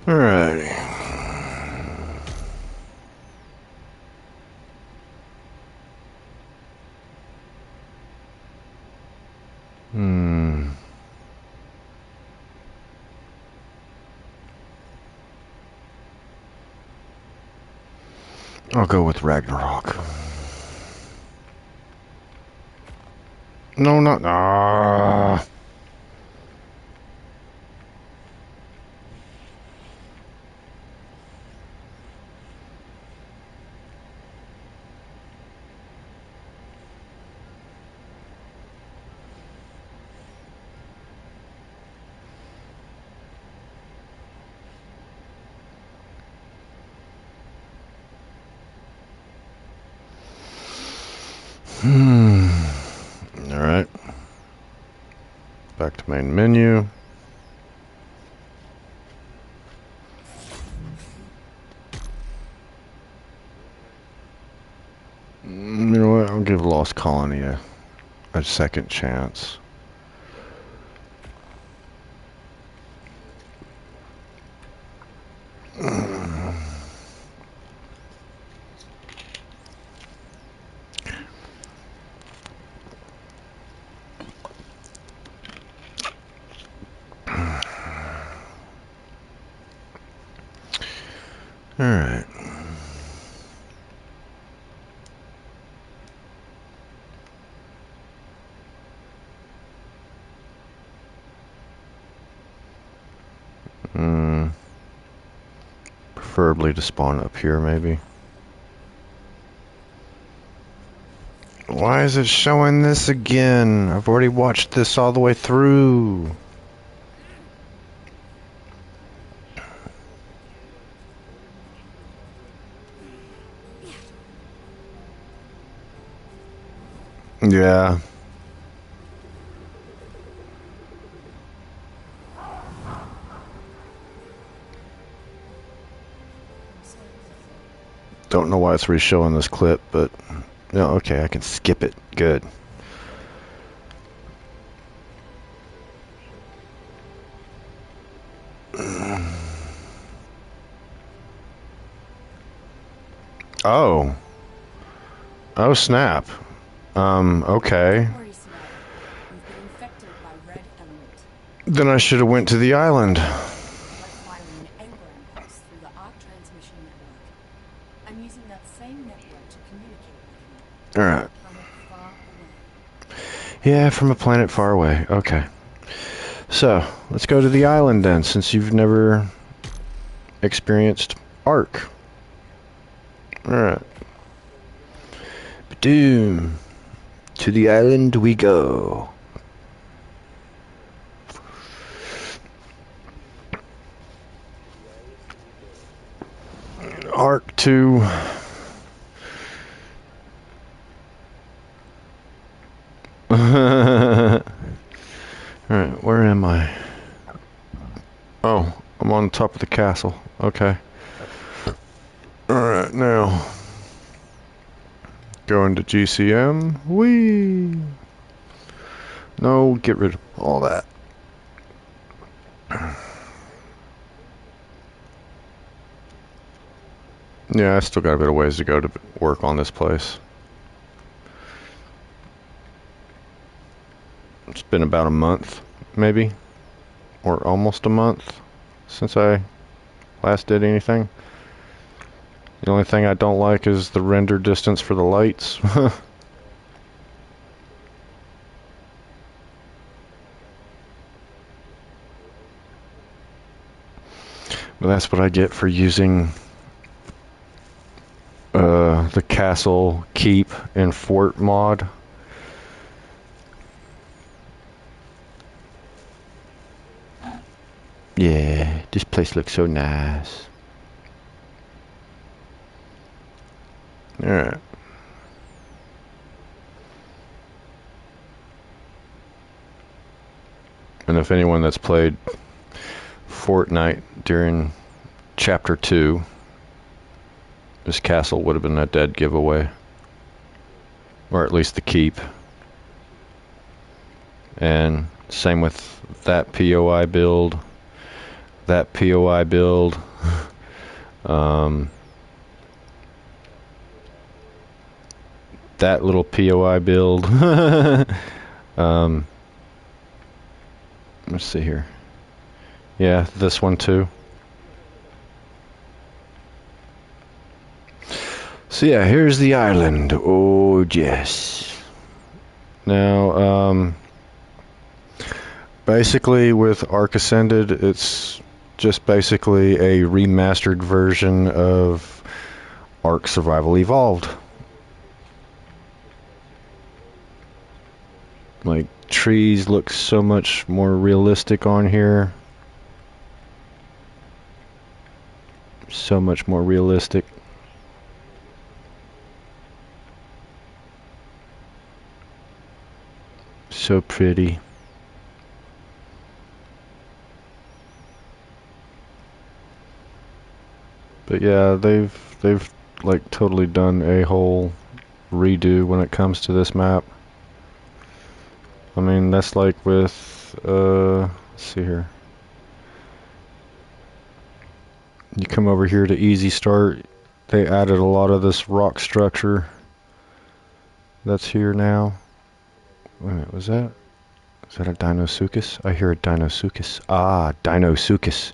Alrighty. I'll go with Ragnarok. No, not... Alright. Back to main menu. You know what? I'll give Lost Colony a second chance. Alright. Preferably to spawn up here, maybe. Why is it showing this again? I've already watched this all the way through. Yeah. Don't know why it's re-showing this clip, but no, okay, I can skip it. Good. Oh. Oh, snap. Okay. Then I should have went to the island. Alright. Yeah, from a planet far away. Okay. So, let's go to the island then, since you've never experienced ARK. Alright. Doom. To the island we go. ARK 2. Alright, where am I? Oh, I'm on top of the castle. Okay. Alright, now. Going to GCM. Whee! No, get rid of all that. Yeah, I still got a bit of ways to go to work on this place. It's been about a month, maybe, or almost a month since I last did anything. The only thing I don't like is the render distance for the lights. But that's what I get for using the castle, keep, and fort mod. Yeah, this place looks so nice. Alright. And if anyone that's played Fortnite during Chapter 2, this castle would have been a dead giveaway. Or at least the keep. And same with that POI build. that POI build. um, that little POI build. Let's see here. Yeah, this one too. So yeah, here's the island. Oh yes. Now, basically with ARK Ascended, it's just basically a remastered version of ARK Survival Evolved. Like, trees look so much more realistic on here. So much more realistic. So pretty. But yeah, they've like totally done a whole redo when it comes to this map. I mean, that's like with let's see here. You come over here to easy start, they added a lot of this rock structure that's here now. Wait a minute, is that a Dinosuchus? I hear a Dinosuchus. Ah, Dinosuchus.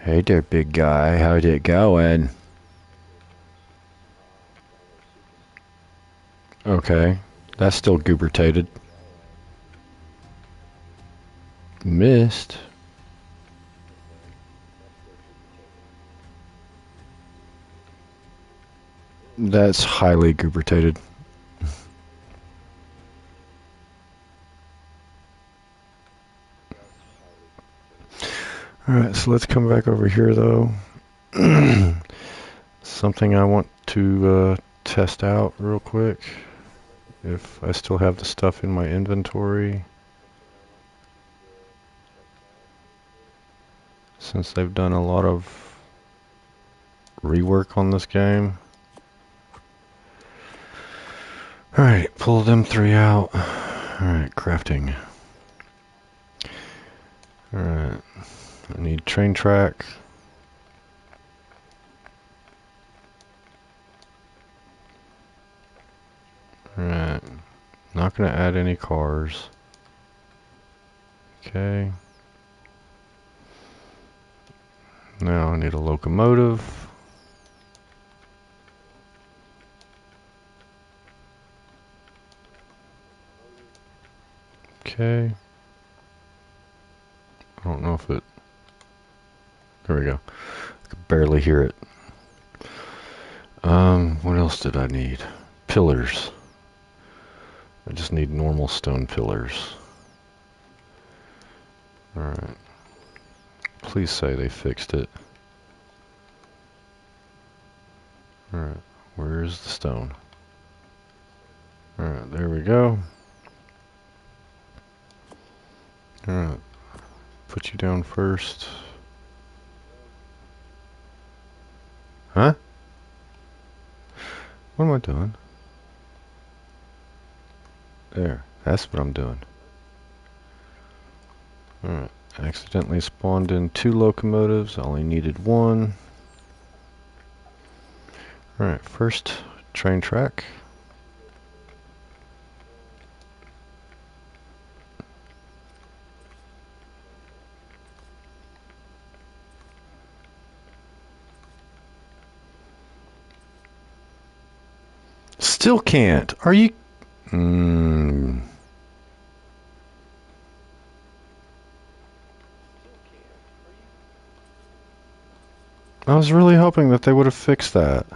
Hey there, big guy. How'd it going? Okay, that's still gubertated. Missed. That's highly gubertated. Alright, so let's come back over here though. Something I want to test out real quick. If I still have the stuff in my inventory. Since they've done a lot of rework on this game. Alright, pull them three out. Alright, crafting. Alright, I need train track. Alright, not gonna add any cars. Okay. Now I need a locomotive. Okay. I don't know if it... There we go. I could barely hear it. What else did I need? Pillars. I just need normal stone pillars. Alright. Please say they fixed it. Alright, where's the stone? Alright, there we go. Alright, put you down first. Huh? What am I doing? There, that's what I'm doing. Alright, accidentally spawned in 2 locomotives, I only needed 1. Alright, first train track. Still can't. Are you... I was really hoping that they would have fixed that.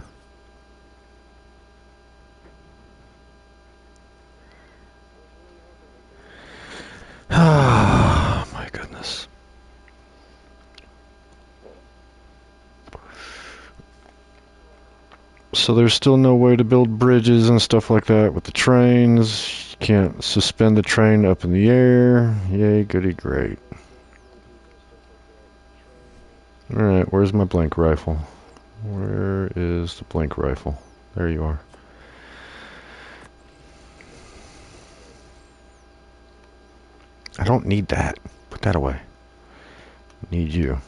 Ah, my goodness. So there's still no way to build bridges and stuff like that with the trains. You can't suspend the train up in the air. Yay, goody great. Alright, where's my blank rifle? Where is the blank rifle? There you are. I don't need that. Put that away. Need you.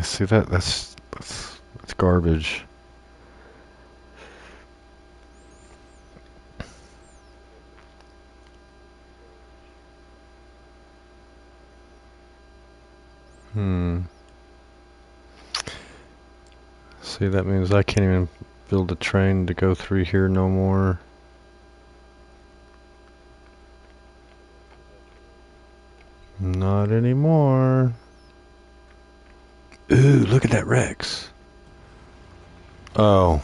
See that? That's garbage. See, that means I can't even build a train to go through here no more. Not anymore. Ooh, look at that Rex. Oh,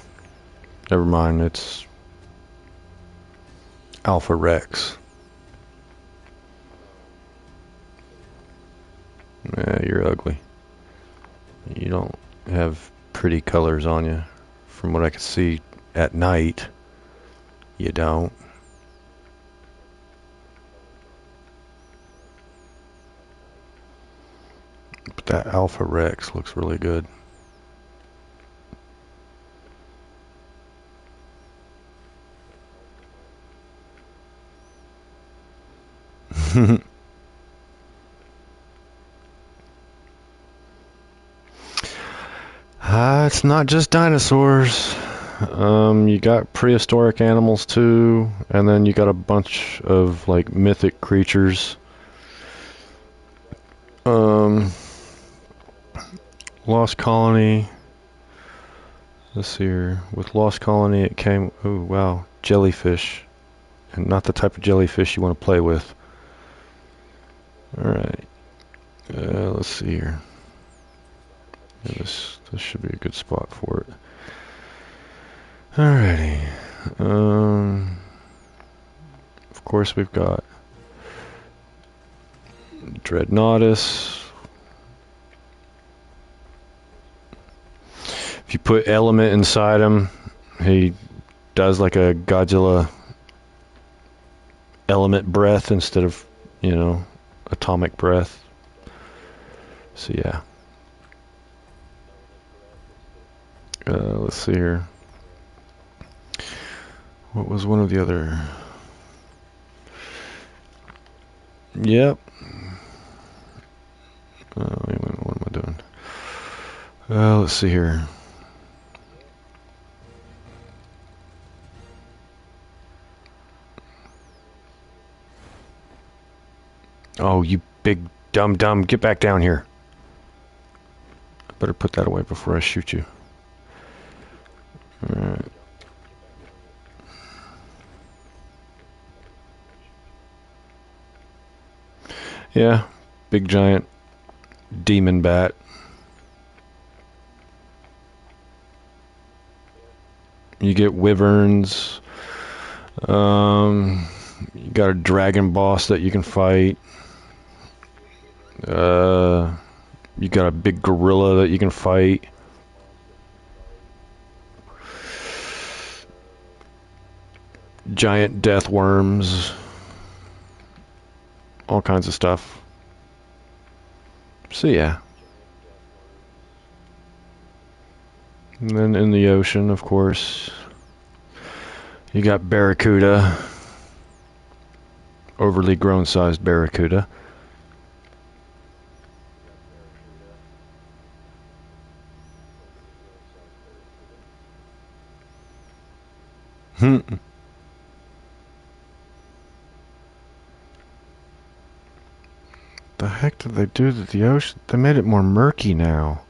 never mind. It's Alpha Rex. Yeah, you're ugly. You don't have pretty colors on you. From what I can see at night, you don't. But that Alpha Rex looks really good. It's not just dinosaurs. You got prehistoric animals too, and then you got a bunch of like mythic creatures. Lost Colony. Let's see here. With Lost Colony, it came. Oh wow, jellyfish, and not the type of jellyfish you want to play with. All right. Let's see here. Yeah, this should be a good spot for it. Alrighty. Of course we've got Dreadnoughtus. If you put element inside him, he does like a Godzilla element breath instead of, you know, atomic breath. So yeah. Let's see here. What was one of the other? Yep. Wait a minute, what am I doing? Let's see here. Oh, you big dumb, get back down here. I better put that away before I shoot you. Alright. Yeah, big giant demon bat. You get wyverns. You got a dragon boss that you can fight. You got a big gorilla that you can fight. Giant death worms. All kinds of stuff. So yeah. And then in the ocean, of course, you got barracuda. Overly grown sized barracuda. The heck did they do to the ocean? They made it more murky now.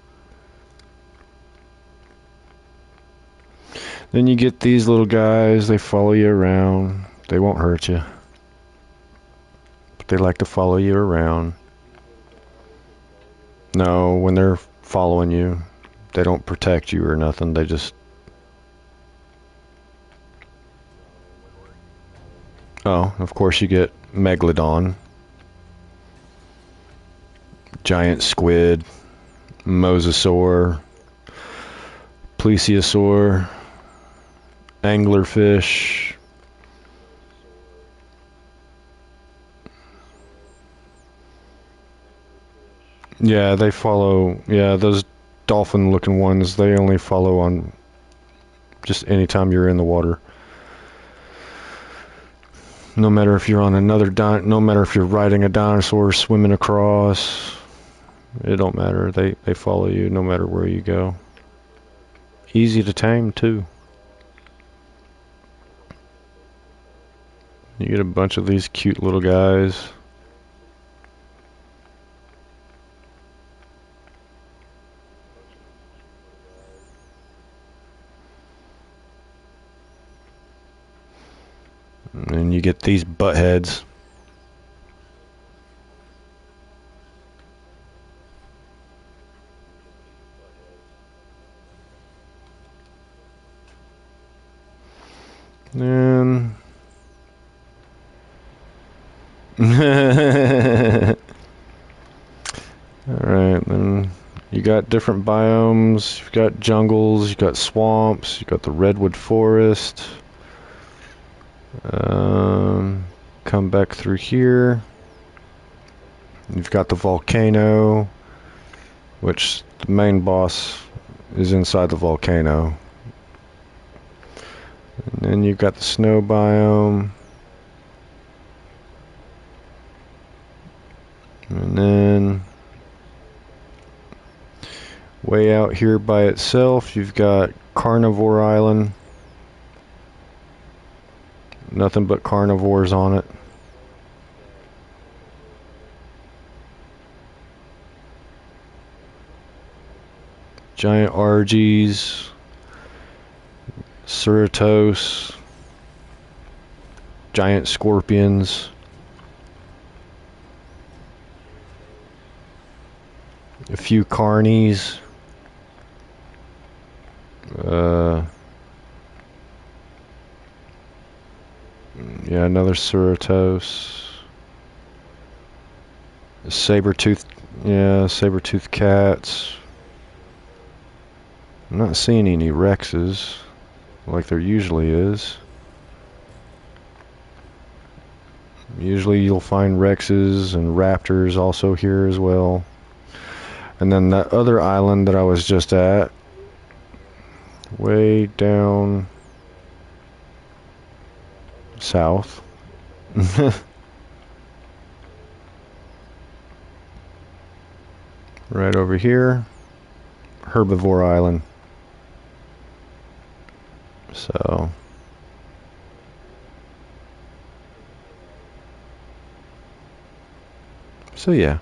Then you get these little guys, they follow you around. They won't hurt you. But they like to follow you around. No, when they're following you, they don't protect you or nothing. They just... Oh, of course you get Megalodon. Giant squid. Mosasaur. Plesiosaur. Anglerfish. Yeah, they follow. Yeah, those dolphin looking ones, they only follow on just anytime you're in the water. No matter if you're on another no matter if you're riding a dinosaur, swimming across, it don't matter. They follow you no matter where you go. Easy to tame too. You get a bunch of these cute little guys. And you get these buttheads. And alright, then you got different biomes. You've got jungles, you've got swamps, you've got the redwood forest. Come back through here. You've got the volcano, which the main boss is inside the volcano. And then you've got the snow biome. And then way out here by itself, you've got Carnivore Island. Nothing but carnivores on it. Giant Argies, Ceratos, giant scorpions, a few carnies, yeah, another Ceratos, saber-tooth, yeah, saber-tooth cats. I'm not seeing any Rexes like there usually is. Usually you'll find Rexes and Raptors also here as well. And then that other island that I was just at, way down south. Right over here, Herbivore Island. So yeah.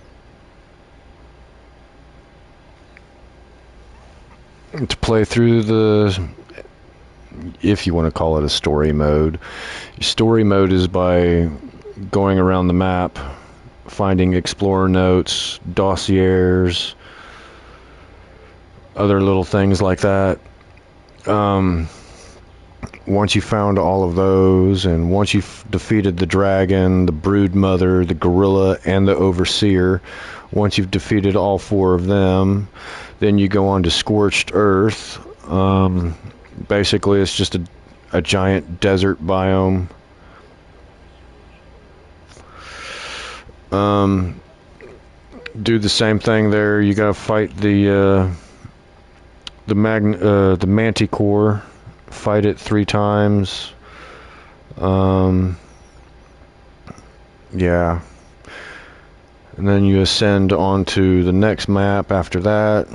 To play through the, if you want to call it a story mode. Story mode is by going around the map, finding explorer notes, dossiers, other little things like that. Once you found all of those, and once you've defeated the dragon, the brood mother, the gorilla, and the overseer, once you've defeated all four of them, then you go on to Scorched Earth. Basically, it's just a giant desert biome. Do the same thing there. You gotta fight the Manticore. Fight it 3 times. Yeah. And then you ascend onto the next map after that.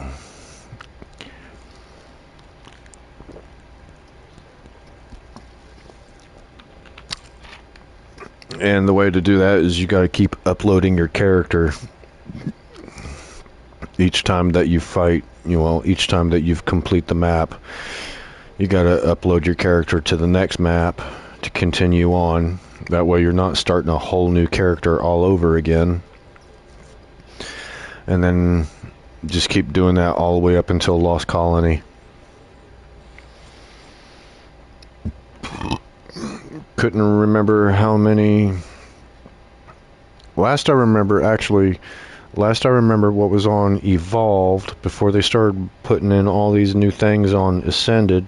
And the way to do that is you got to keep uploading your character each time that you fight, each time that you've complete the map. You got to upload your character to the next map to continue on. That way you're not starting a whole new character all over again. And then just keep doing that all the way up until Lost Colony. Couldn't remember how many. Last I remember what was on Evolved before they started putting in all these new things on Ascended.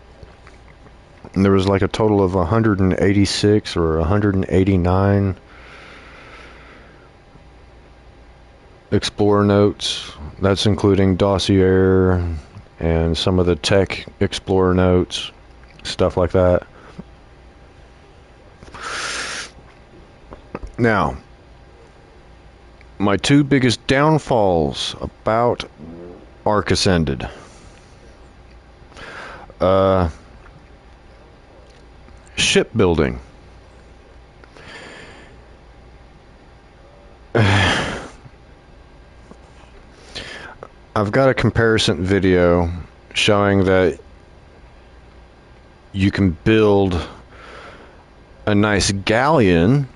And there was like a total of 186 or 189 Explorer notes. That's including Dossier and some of the Tech Explorer notes, stuff like that. Now, my two biggest downfalls about ARK Ascended. Shipbuilding. I've got a comparison video showing that you can build a nice galleon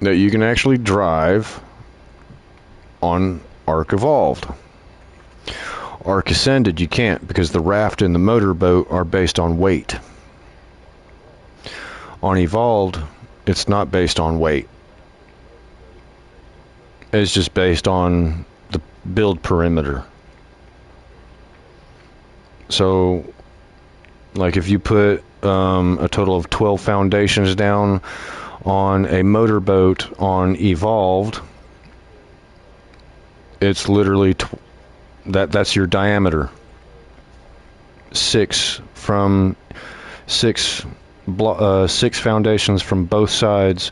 that you can actually drive on ARK Evolved. ARK Ascended you can't, because the raft and the motorboat are based on weight. On Evolved, it's not based on weight. It's just based on the build perimeter. So, like if you put a total of 12 foundations down on a motorboat on Evolved, it's literally that's your diameter. Six foundations from both sides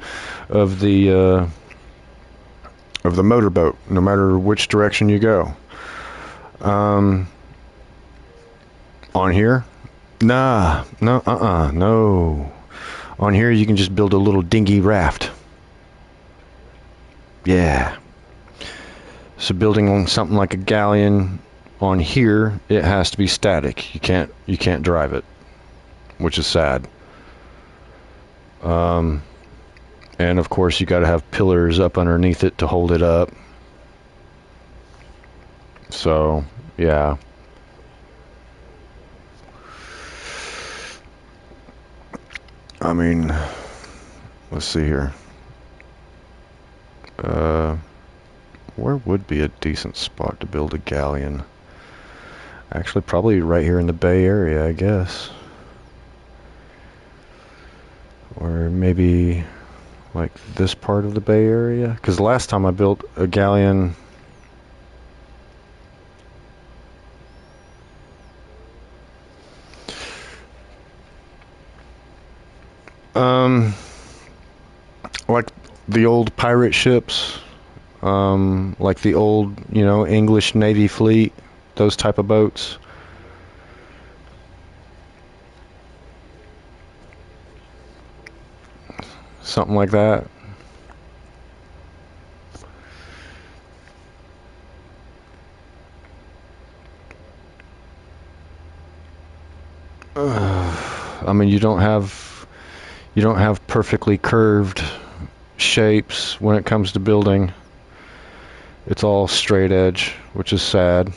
of the motorboat, no matter which direction you go. On here, no. On here, you can just build a little dinghy raft. Yeah. So building on something like a galleon on here, it has to be static. You can't drive it, which is sad. And of course, you got to have pillars up underneath it to hold it up. So, yeah. I mean, let's see here. Where would be a decent spot to build a galleon? Actually, probably right here in the Bay Area, I guess. Or maybe like this part of the Bay Area, because last time I built a galleon like the old pirate ships, like the old, English Navy fleet, those type of boats. Something like that. I mean, you don't have perfectly curved shapes when it comes to building. It's all straight edge, which is sad.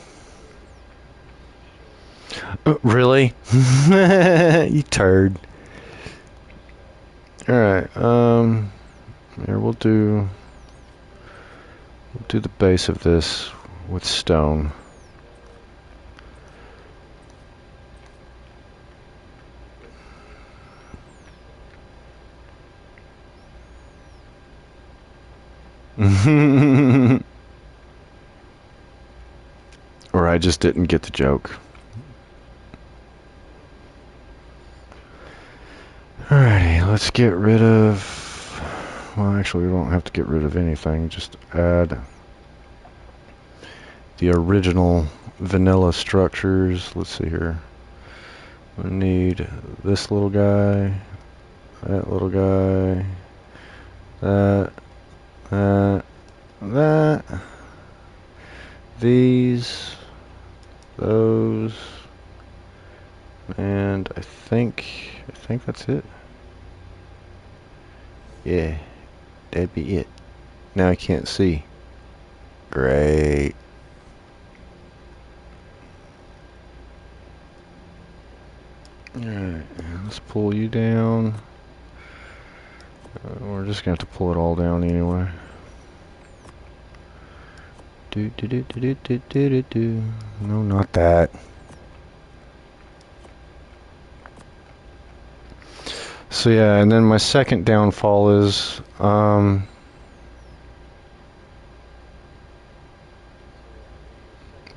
Really? You turd. Alright, here we'll do the base of this with stone. Or I just didn't get the joke. Alrighty, let's get rid of... Well, actually, we don't have to get rid of anything. Just add the original vanilla structures. Let's see here. We need this little guy, that little guy, that, these, those, and I think that's it. Yeah, that'd be it. Now I can't see. Great. Alright, let's pull you down. We're just gonna have to pull it all down anyway. No, not that. So yeah, and then my second downfall is I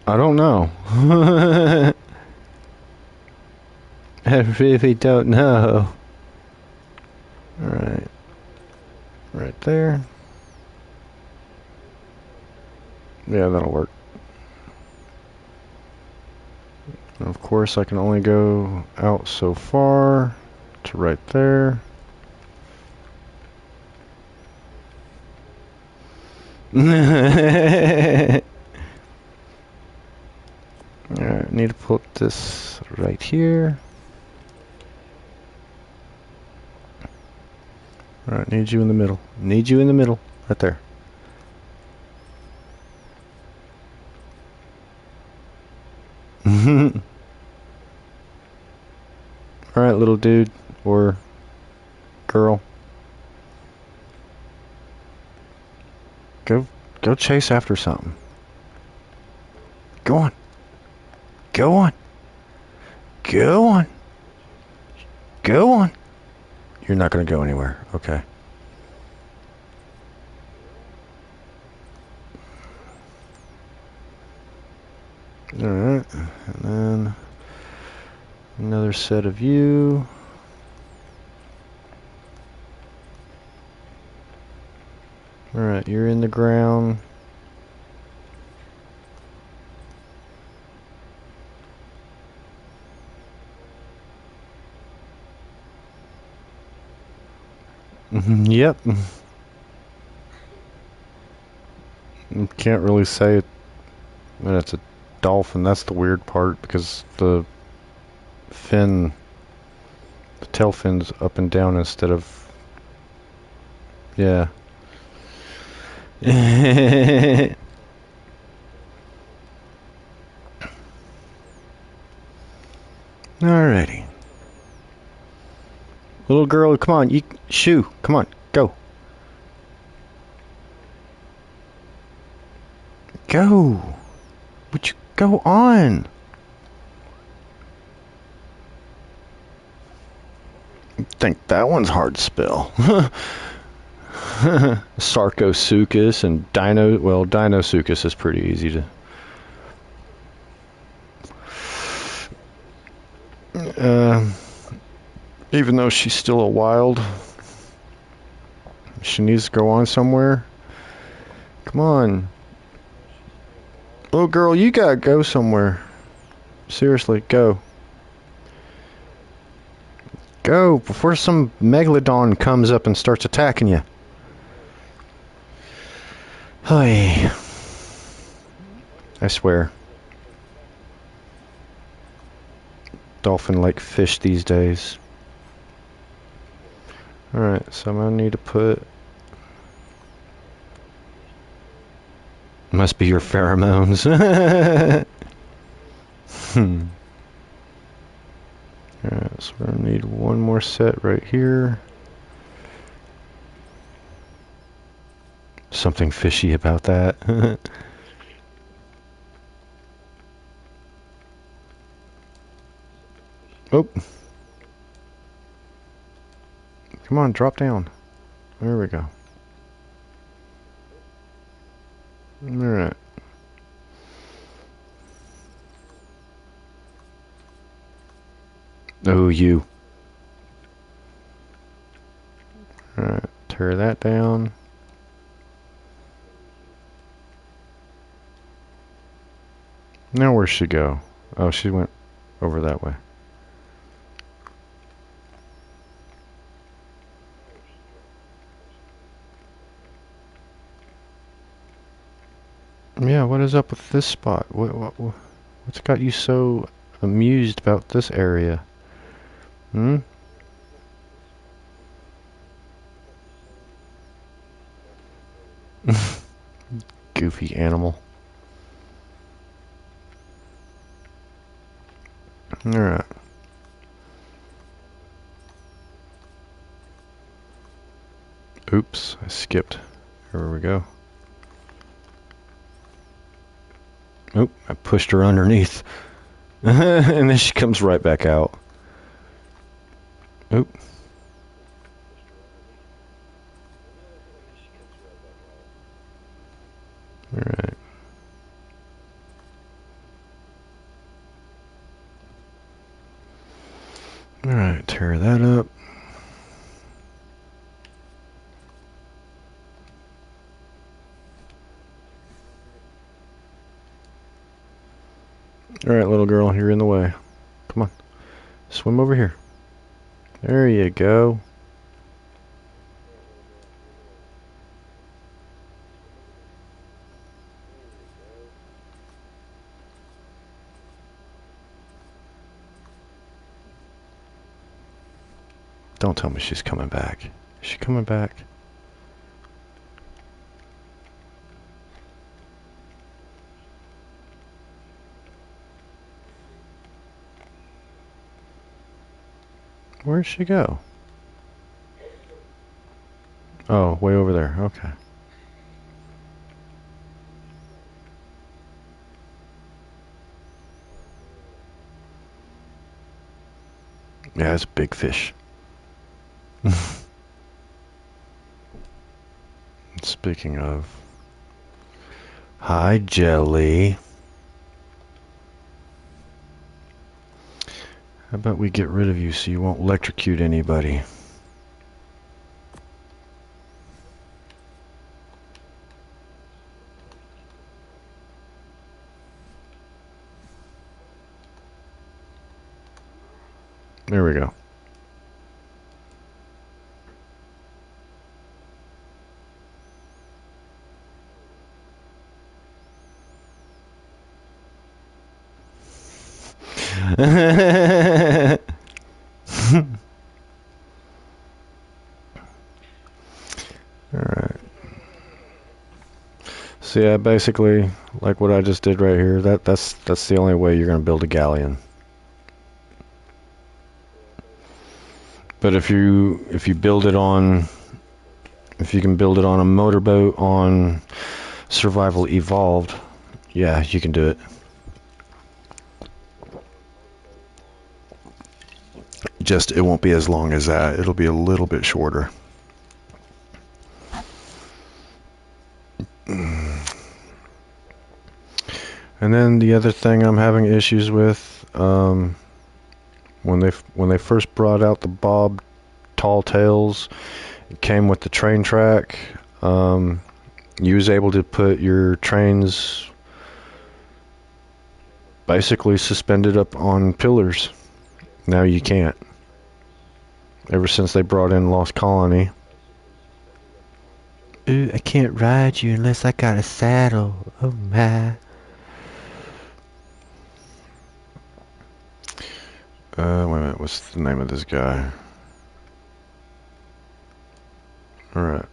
don't know. I really don't know. Alright. Right there. Yeah, that'll work. And of course, I can only go out so far to right there. Alright, need to put this right here. Alright, need you in the middle. Need you in the middle. Right there. Alright, little dude. Or girl. Go chase after something. Go on. Go on. Go on. Go on. You're not going to go anywhere. Okay. Alright. And then another set of you. Alright, you're in the ground. Yep. Can't really say it. And it's a dolphin. That's the weird part because the fin, the tail fin's up and down instead of. Yeah. Alrighty. Little girl, come on, you shoo, come on, go. Go. Would you go on? I think that one's hard to spell. Sarcosuchus and Dinosuchus is pretty easy to. Even though she's still a wild, she needs to go on somewhere. Come on. Little girl, you gotta go somewhere. Seriously, go. Go before some megalodon comes up and starts attacking you. Hey. I swear. Dolphin like fish these days. Alright, so I'm gonna need to put. Must be your pheromones. Alright, so we're gonna need one more set right here. Something fishy about that. Oh. Come on, drop down. There we go. Alright. Oh, you. Alright, tear that down. Now where'd she go? Oh, she went over that way. Yeah, what is up with this spot? What's got you so amused about this area? Hmm? Goofy animal. Alright. Oops, I skipped. Here we go. Oh, I pushed her underneath. And then she comes right back out. Oop. Alright. Alright, tear that up. Alright, little girl, you're in the way. Come on. Swim over here. There you go. Don't tell me she's coming back. Is she coming back? Where'd she go? Oh, way over there. Okay. Yeah, it's a big fish. Speaking of... Hi, Jelly. How about we get rid of you so you won't electrocute anybody? There we go. Alright. So yeah, basically, like what I just did right here, that's the only way you're gonna build a galleon. But if you build it on, if you can build it on a motorboat on Survival Evolved, yeah, you can do it. Just it won't be as long as that. It'll be a little bit shorter. And then the other thing I'm having issues with, when they first brought out the Bob Tall Tales, it came with the train track. You was able to put your trains basically suspended up on pillars. Now you can't. Ever since they brought in Lost Colony. Ooh, I can't ride you unless I got a saddle. Oh my. Wait a minute, what's the name of this guy? Alright.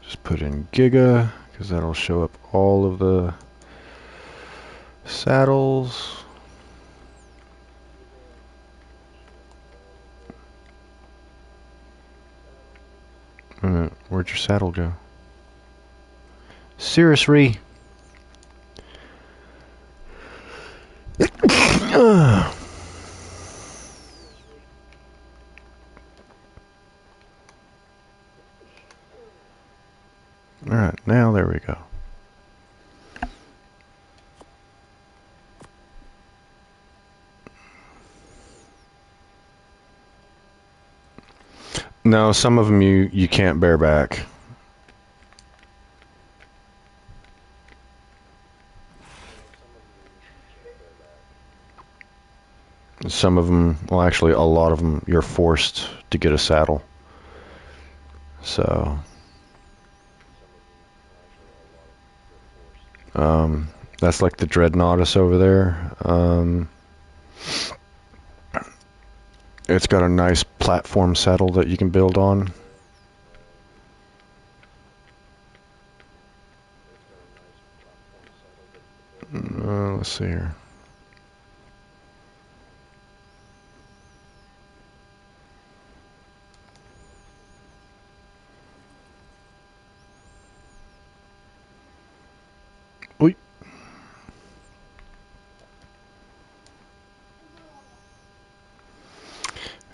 Just put in Giga, because that'll show up all of the saddles. Wait a minute, where'd your saddle go? Seriously? Alright, now there we go. No, some of them you can't bear back. Some of them, well actually a lot of them, you're forced to get a saddle. So... that's like the Dreadnoughtus over there. It's got a nice platform saddle that you can build on. Let's see here. Oy.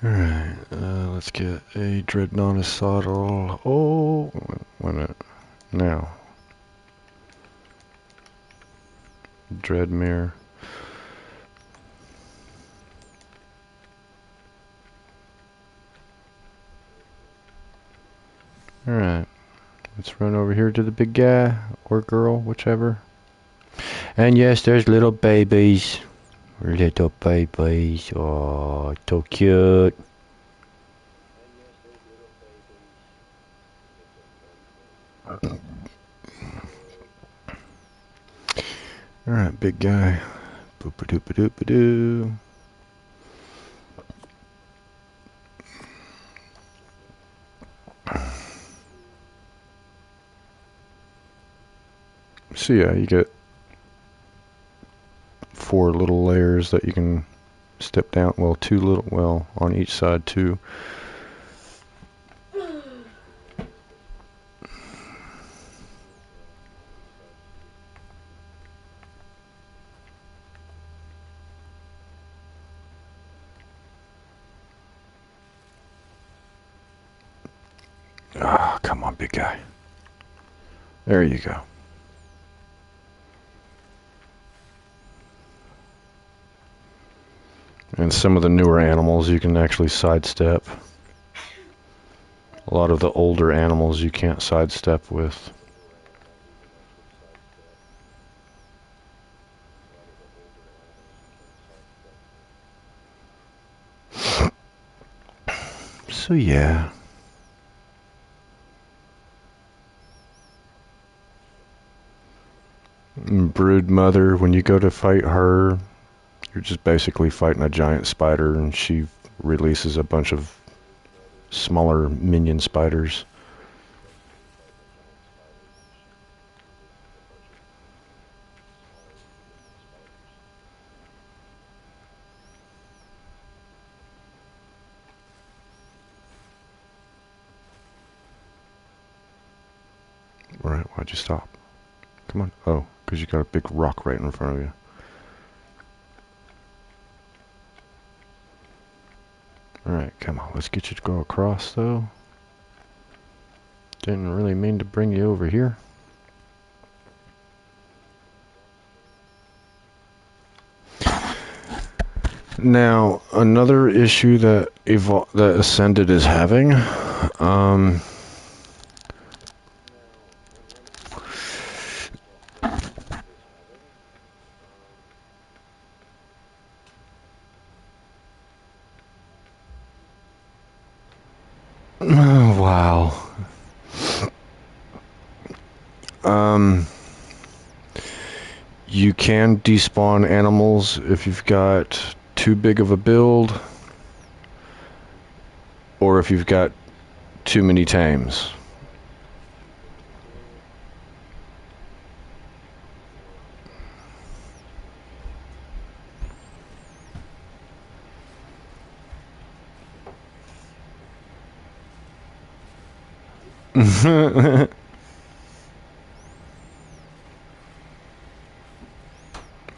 Alright, let's get a Dreadnoughtus saddle. Oh, wait a minute. Now. Dreadmere. Alright, let's run over here to the big guy, or girl, whichever. And yes, there's little babies. Little babies. Oh, so cute. Alright, big guy. Boop-a-doop-a-doop-a-doo. So yeah, you get 4 little layers that you can step down. Well, 2 little, well, on each side 2. Ah, come on, big guy. There you go. And some of the newer animals you can actually sidestep. A lot of the older animals you can't sidestep with. So yeah. Brood mother, when you go to fight her, you're just basically fighting a giant spider, and she releases a bunch of smaller minion spiders. Right, why'd you stop? Come on. Oh, because you got a big rock right in front of you. Alright, come on, let's get you to go across, though. Didn't really mean to bring you over here. Now, another issue that that Ascended is having, oh, wow. You can despawn animals if you've got too big of a build, or if you've got too many tames.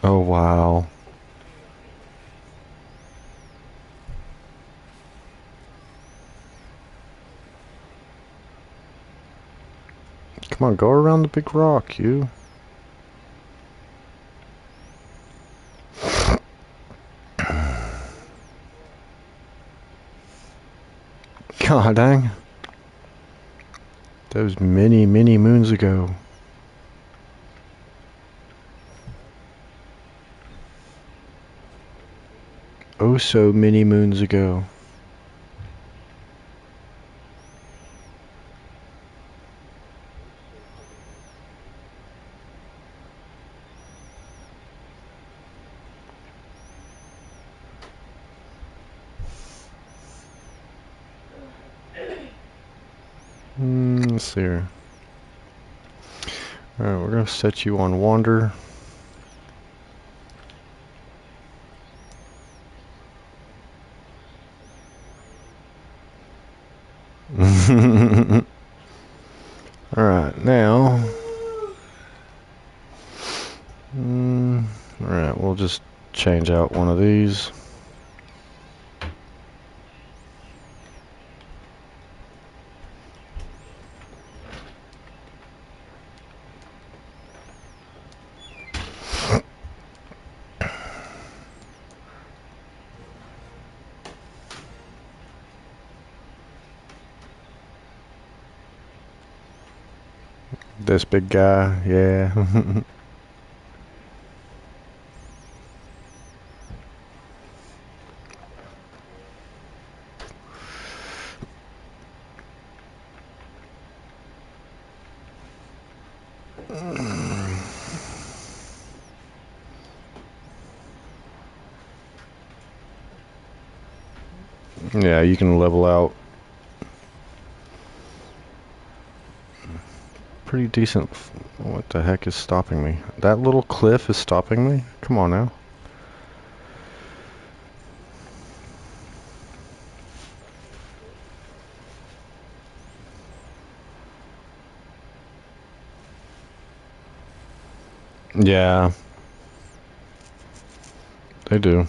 Oh, wow. Come on, go around the big rock, you. God dang. That was many, many moons ago. Oh, so many moons ago. Let's see here. Alright, we're gonna set you on wander. Alright, now. Alright, we'll just change out one of these. This big guy, yeah. Yeah, you can level out pretty decent. What the heck is stopping me? That little cliff is stopping me? Come on now. Yeah, they do.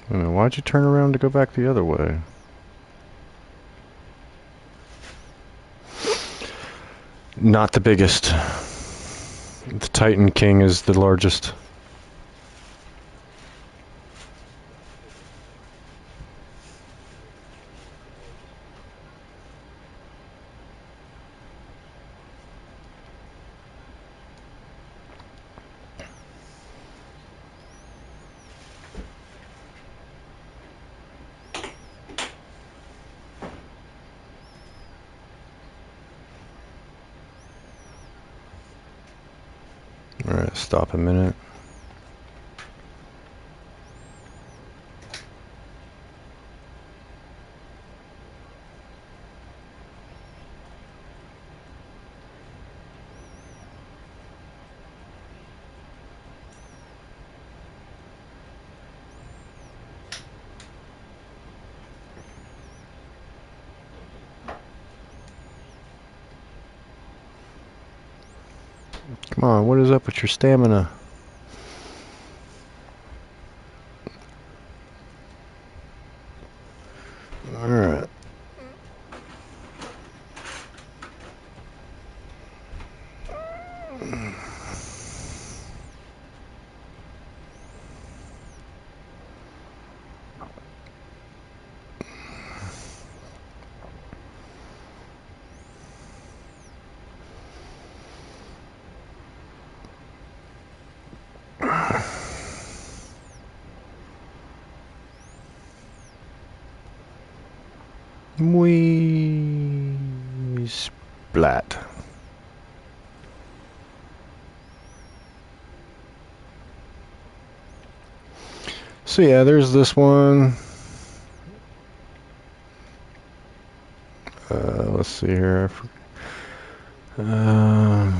Why'd you turn around to go back the other way? Not the biggest. The Titan King is the largest. Alright, stop a minute. Come on, what is up with your stamina? Alright. Wee splat. So yeah, there's this one. Let's see here. I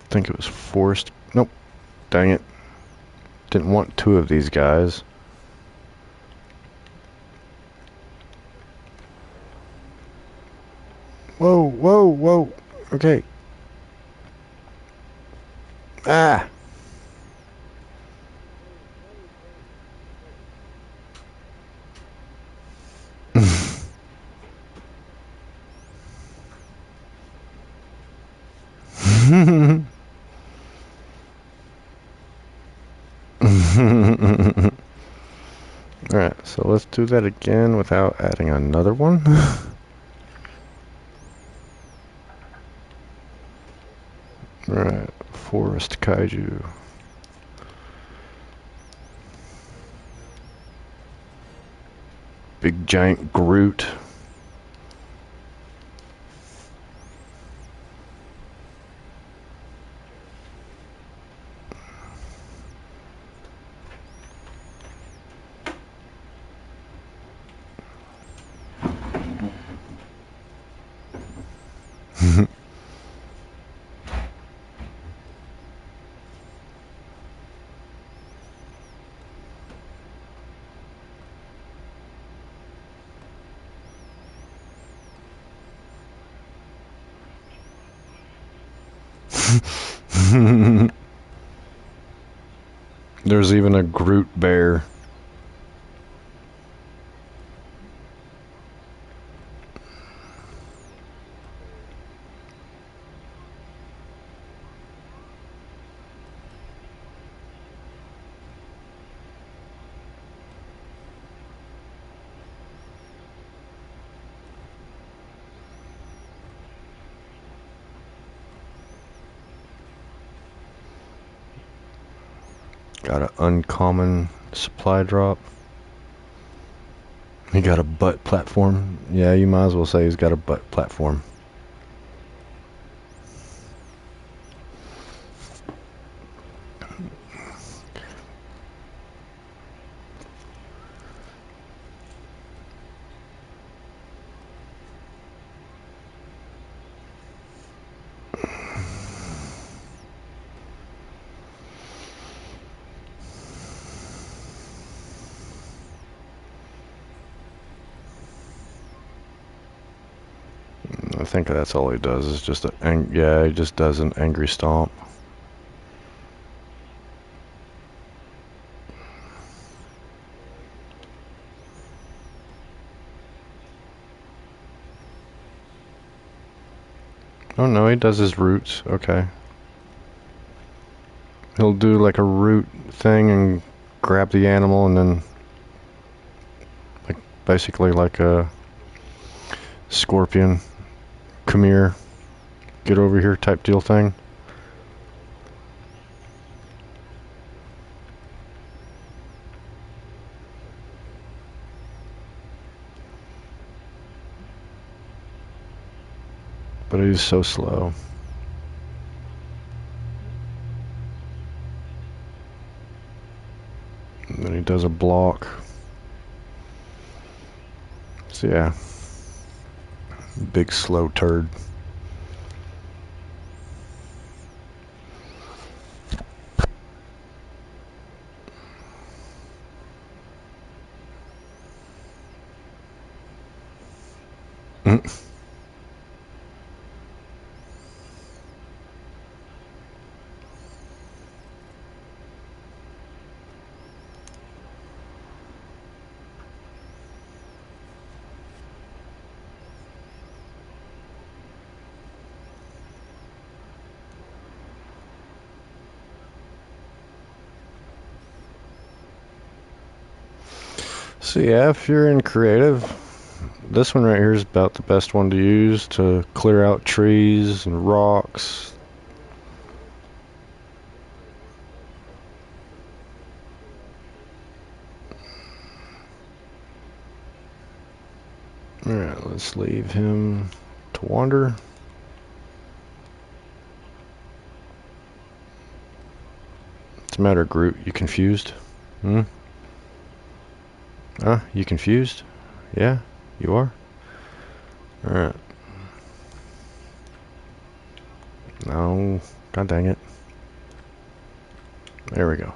think it was forced. Nope. Dang it. Didn't want two of these guys. Whoa, whoa, whoa. Okay. Ah. Alright, so let's do that again without adding another one. Alright, Forest Kaiju. Big giant Groot. There's even a Groot bear. Got an uncommon supply drop. He got a butt platform. Yeah, you might as well say he's got a butt platform. I think that's all he does is just yeah, he just does an angry stomp. Oh no, he does his roots. Okay. He'll do like a root thing and grab the animal and then like basically like a scorpion, come here, get over here type deal thing. But he's so slow. And then he does a block. So yeah. Big slow turd. So yeah, if you're in creative, this one right here is about the best one to use to clear out trees and rocks. Alright, let's leave him to wander. What's the matter, Groot? You confused? Hmm? You confused? Yeah, you are? Alright. No, god dang it. There we go.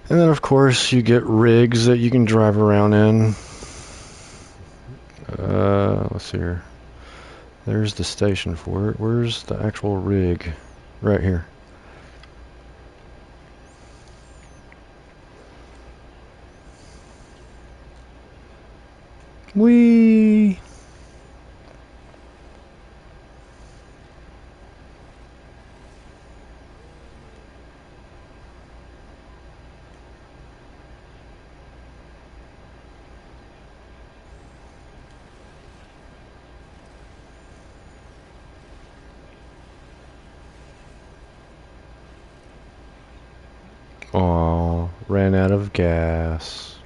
And then of course you get rigs that you can drive around in. Let's see here. There's the station for it. Where's the actual rig? Right here. Whee! Aw, ran out of gas.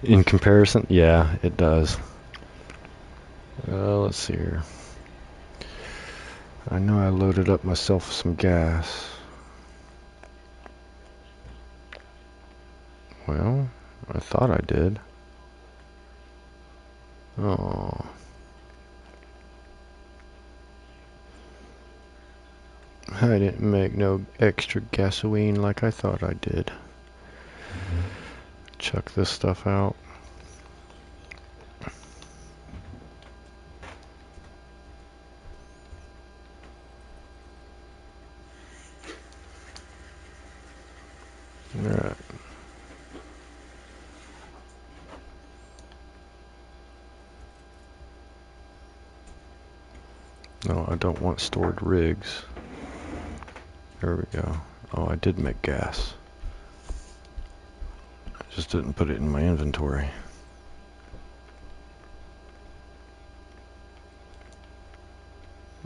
In comparison, yeah, it does. Let's see here. I know I loaded up myself some gas. Well, I thought I did. Oh. I didn't make no extra gasoline like I thought I did. Chuck this stuff out. Alright. No, I don't want stored rigs. There we go. Oh, I did make gas. I just didn't put it in my inventory.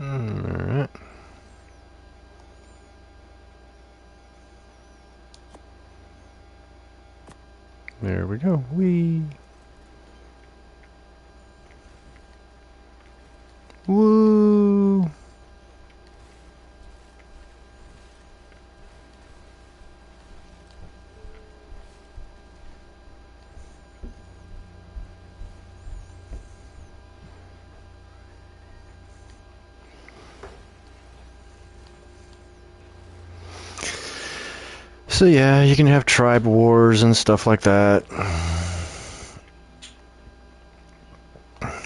Alright. There we go. Whee! Woo! So yeah, you can have tribe wars and stuff like that.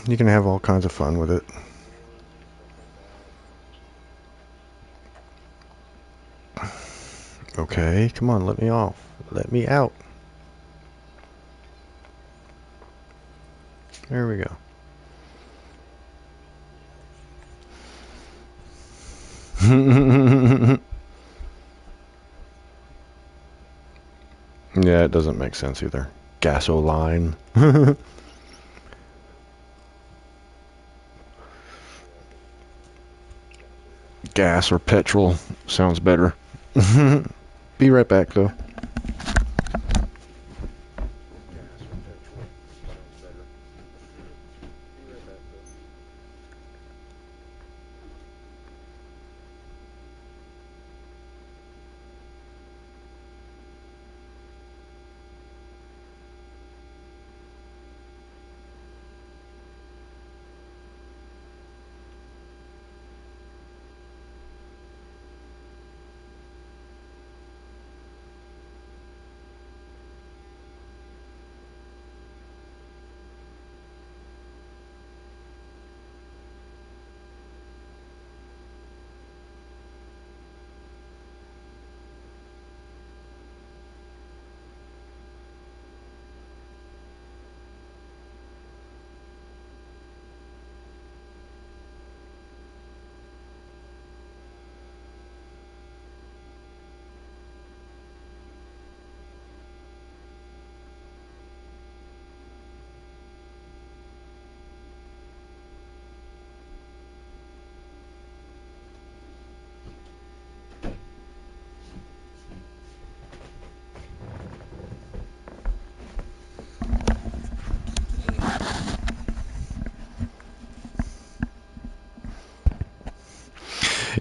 You can have all kinds of fun with it. Okay, come on, let me off. Let me out. There we go. Yeah, it doesn't make sense either. Gasoline. Gas or petrol sounds better. Be right back, though.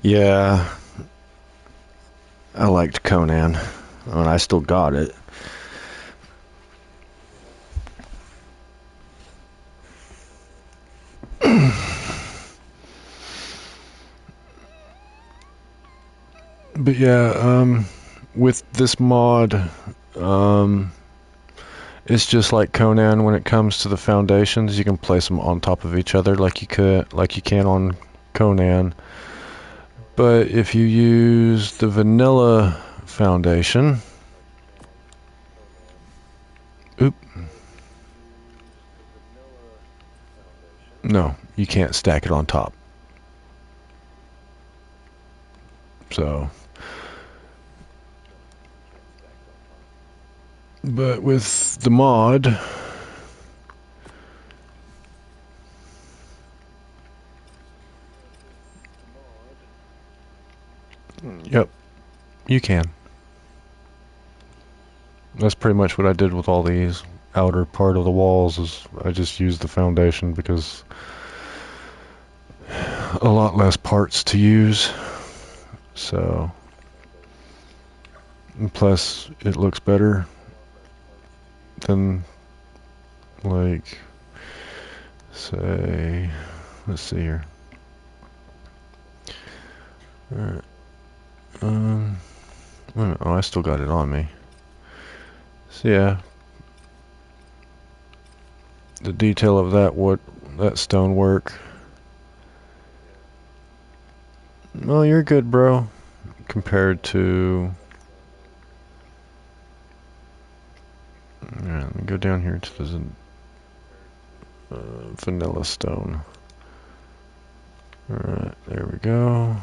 Yeah, I liked Conan. I mean, I still got it. But yeah, with this mod, um, it's just like Conan when it comes to the foundations. You can place them on top of each other like you can on Conan. But if you use the vanilla foundation, oop, no, you can't stack it on top. So, but with the mod, yep, you can. That's pretty much what I did with all these outer part of the walls. Is I just used the foundation because a lot less parts to use. So, and plus it looks better than, like, say, let's see here. Alright. Oh, I still got it on me. So yeah, the detail of that stonework. Well, you're good, bro. Compared to, yeah, let me go down here to the vanilla stone. Alright, there we go.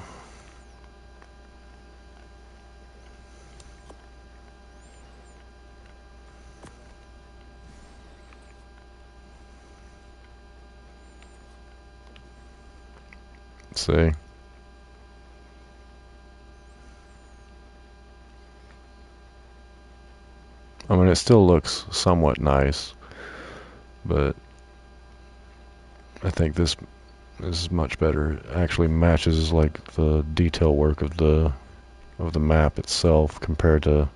Let's see. I mean, it still looks somewhat nice, but I think this is much better. It actually matches like the detail work of the map itself compared to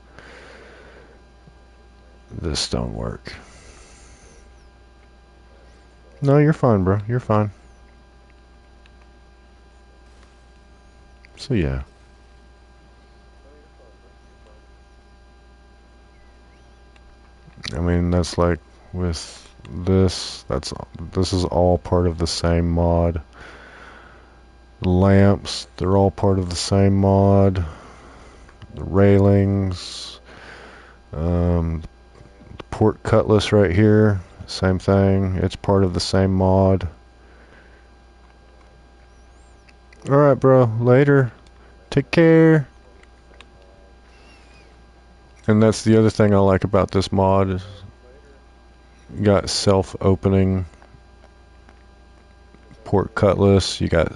this stonework. No, you're fine, bro. You're fine. So yeah. I mean, that's like with this, this is all part of the same mod. The lamps, they're all part of the same mod. The railings, the port cutlass right here, same thing. It's part of the same mod. Alright, bro. Later. Take care. And that's the other thing I like about this mod. Is you got self-opening port cutlass. You got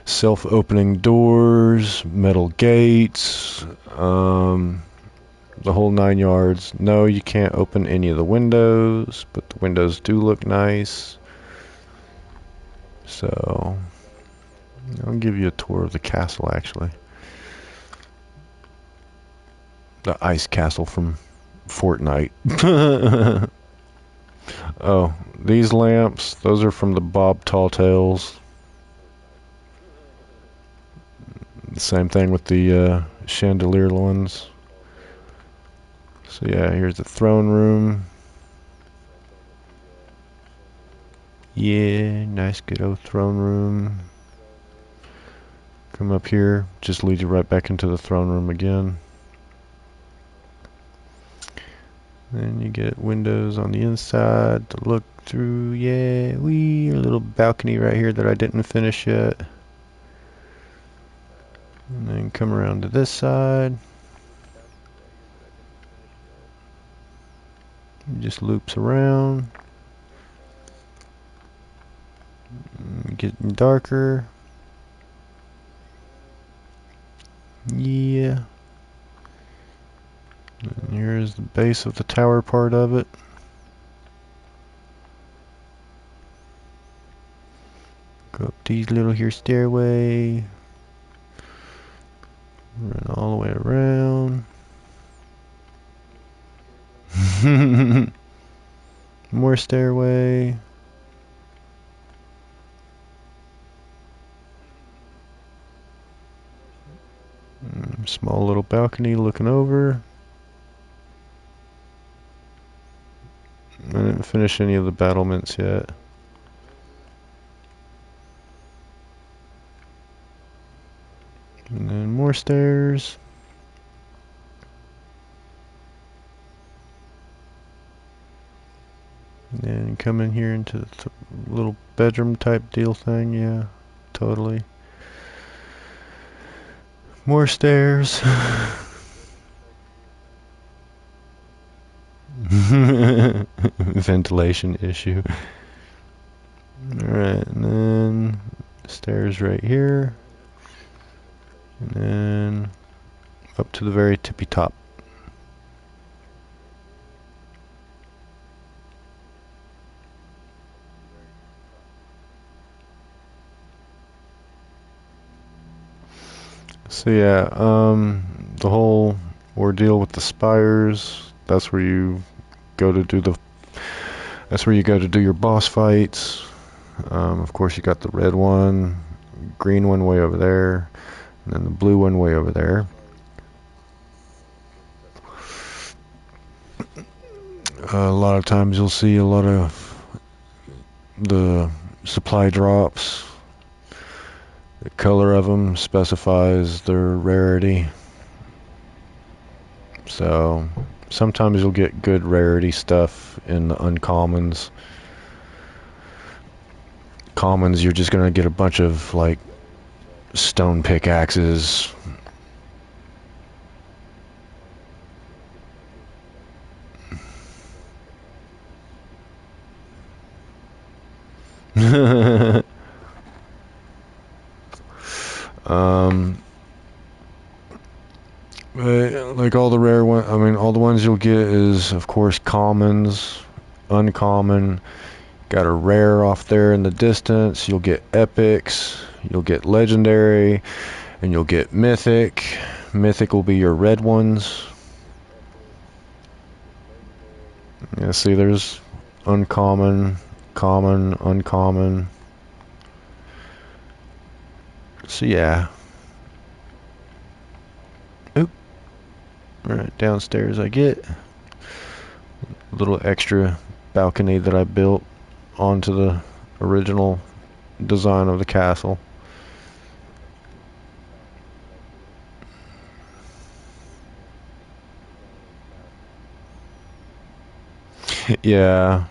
self-opening doors, metal gates, the whole 9 yards. No, you can't open any of the windows, but the windows do look nice. So I'll give you a tour of the castle, actually. The ice castle from Fortnite. Oh, these lamps, those are from the Bob Tall Tales. The same thing with the chandelier ones. So yeah, here's the throne room. Yeah, nice good old throne room. Come up here, just leads you right back into the throne room again. Then you get windows on the inside to look through. Yeah, a little balcony right here that I didn't finish yet. And then come around to this side. It just loops around. Getting darker. Yeah. And here's the base of the tower part of it. Go up these little here stairway. Run all the way around. More stairway. Small little balcony looking over. I didn't finish any of the battlements yet. And then more stairs. And then come in here into the little bedroom type deal thing. Yeah, totally. More stairs. Ventilation issue. Alright, and then stairs right here. And then up to the very tippy top. So yeah, the whole ordeal with the spires, that's where you go to do your boss fights. Of course you got the red one, green one way over there, and then the blue one way over there. A lot of times you'll see a lot of the supply drops. The color of them specifies their rarity. So sometimes you'll get good rarity stuff in the uncommons. Commons, you're just gonna get a bunch of like stone pickaxes. Like all the rare one, I mean, all the ones you'll get is, of course, commons, uncommon. Got a rare off there in the distance. You'll get epics. You'll get legendary, and you'll get mythic. Mythic will be your red ones. Yeah, see, there's uncommon, common, uncommon. So yeah. Oop. Right downstairs I get a little extra balcony that I built onto the original design of the castle. Yeah.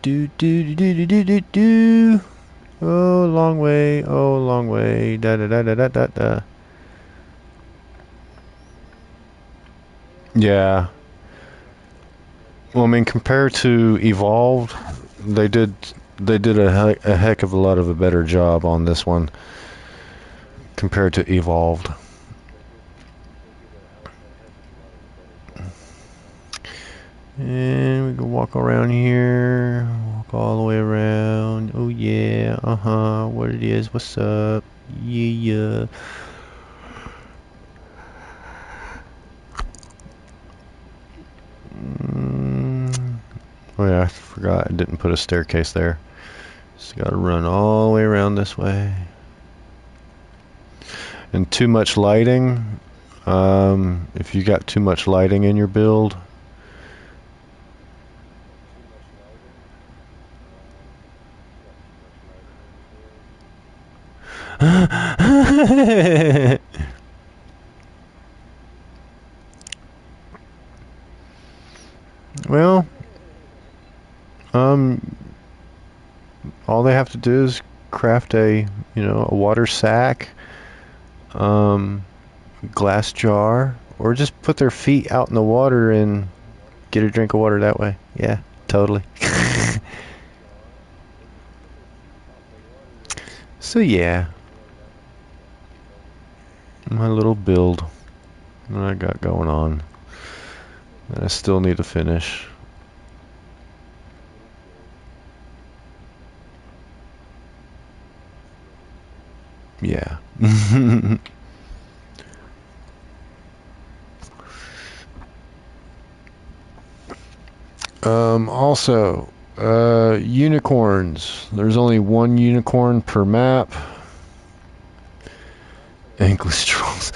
Do do do do do do do. Oh, long way. Oh, long way. Da da da da da da da. Yeah. Well, I mean, compared to Evolved, they did a heck of a lot of a better job on this one compared to Evolved. And we can walk around here, walk all the way around. Oh yeah, what it is, what's up? Yeah. Oh yeah, I forgot I didn't put a staircase there. Just gotta run all the way around this way. And too much lighting, if you got too much lighting in your build, well, all they have to do is craft a water sack, glass jar, or just put their feet out in the water and get a drink of water that way. Yeah, totally. So yeah, my little build that I got going on that I still need to finish. Yeah. Also, unicorns. There's only one unicorn per map. English trolls.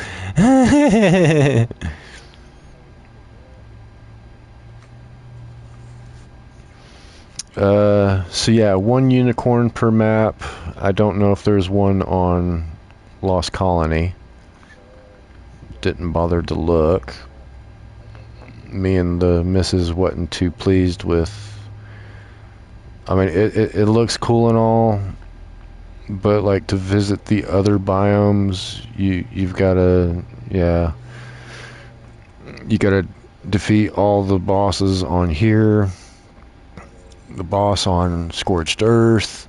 So yeah, one unicorn per map. I don't know if there's one on Lost Colony. Didn't bother to look. Me and the missus wasn't too pleased with. I mean, it looks cool and all, but like to visit the other biomes, you've gotta, yeah, you gotta defeat all the bosses on here, the boss on Scorched Earth,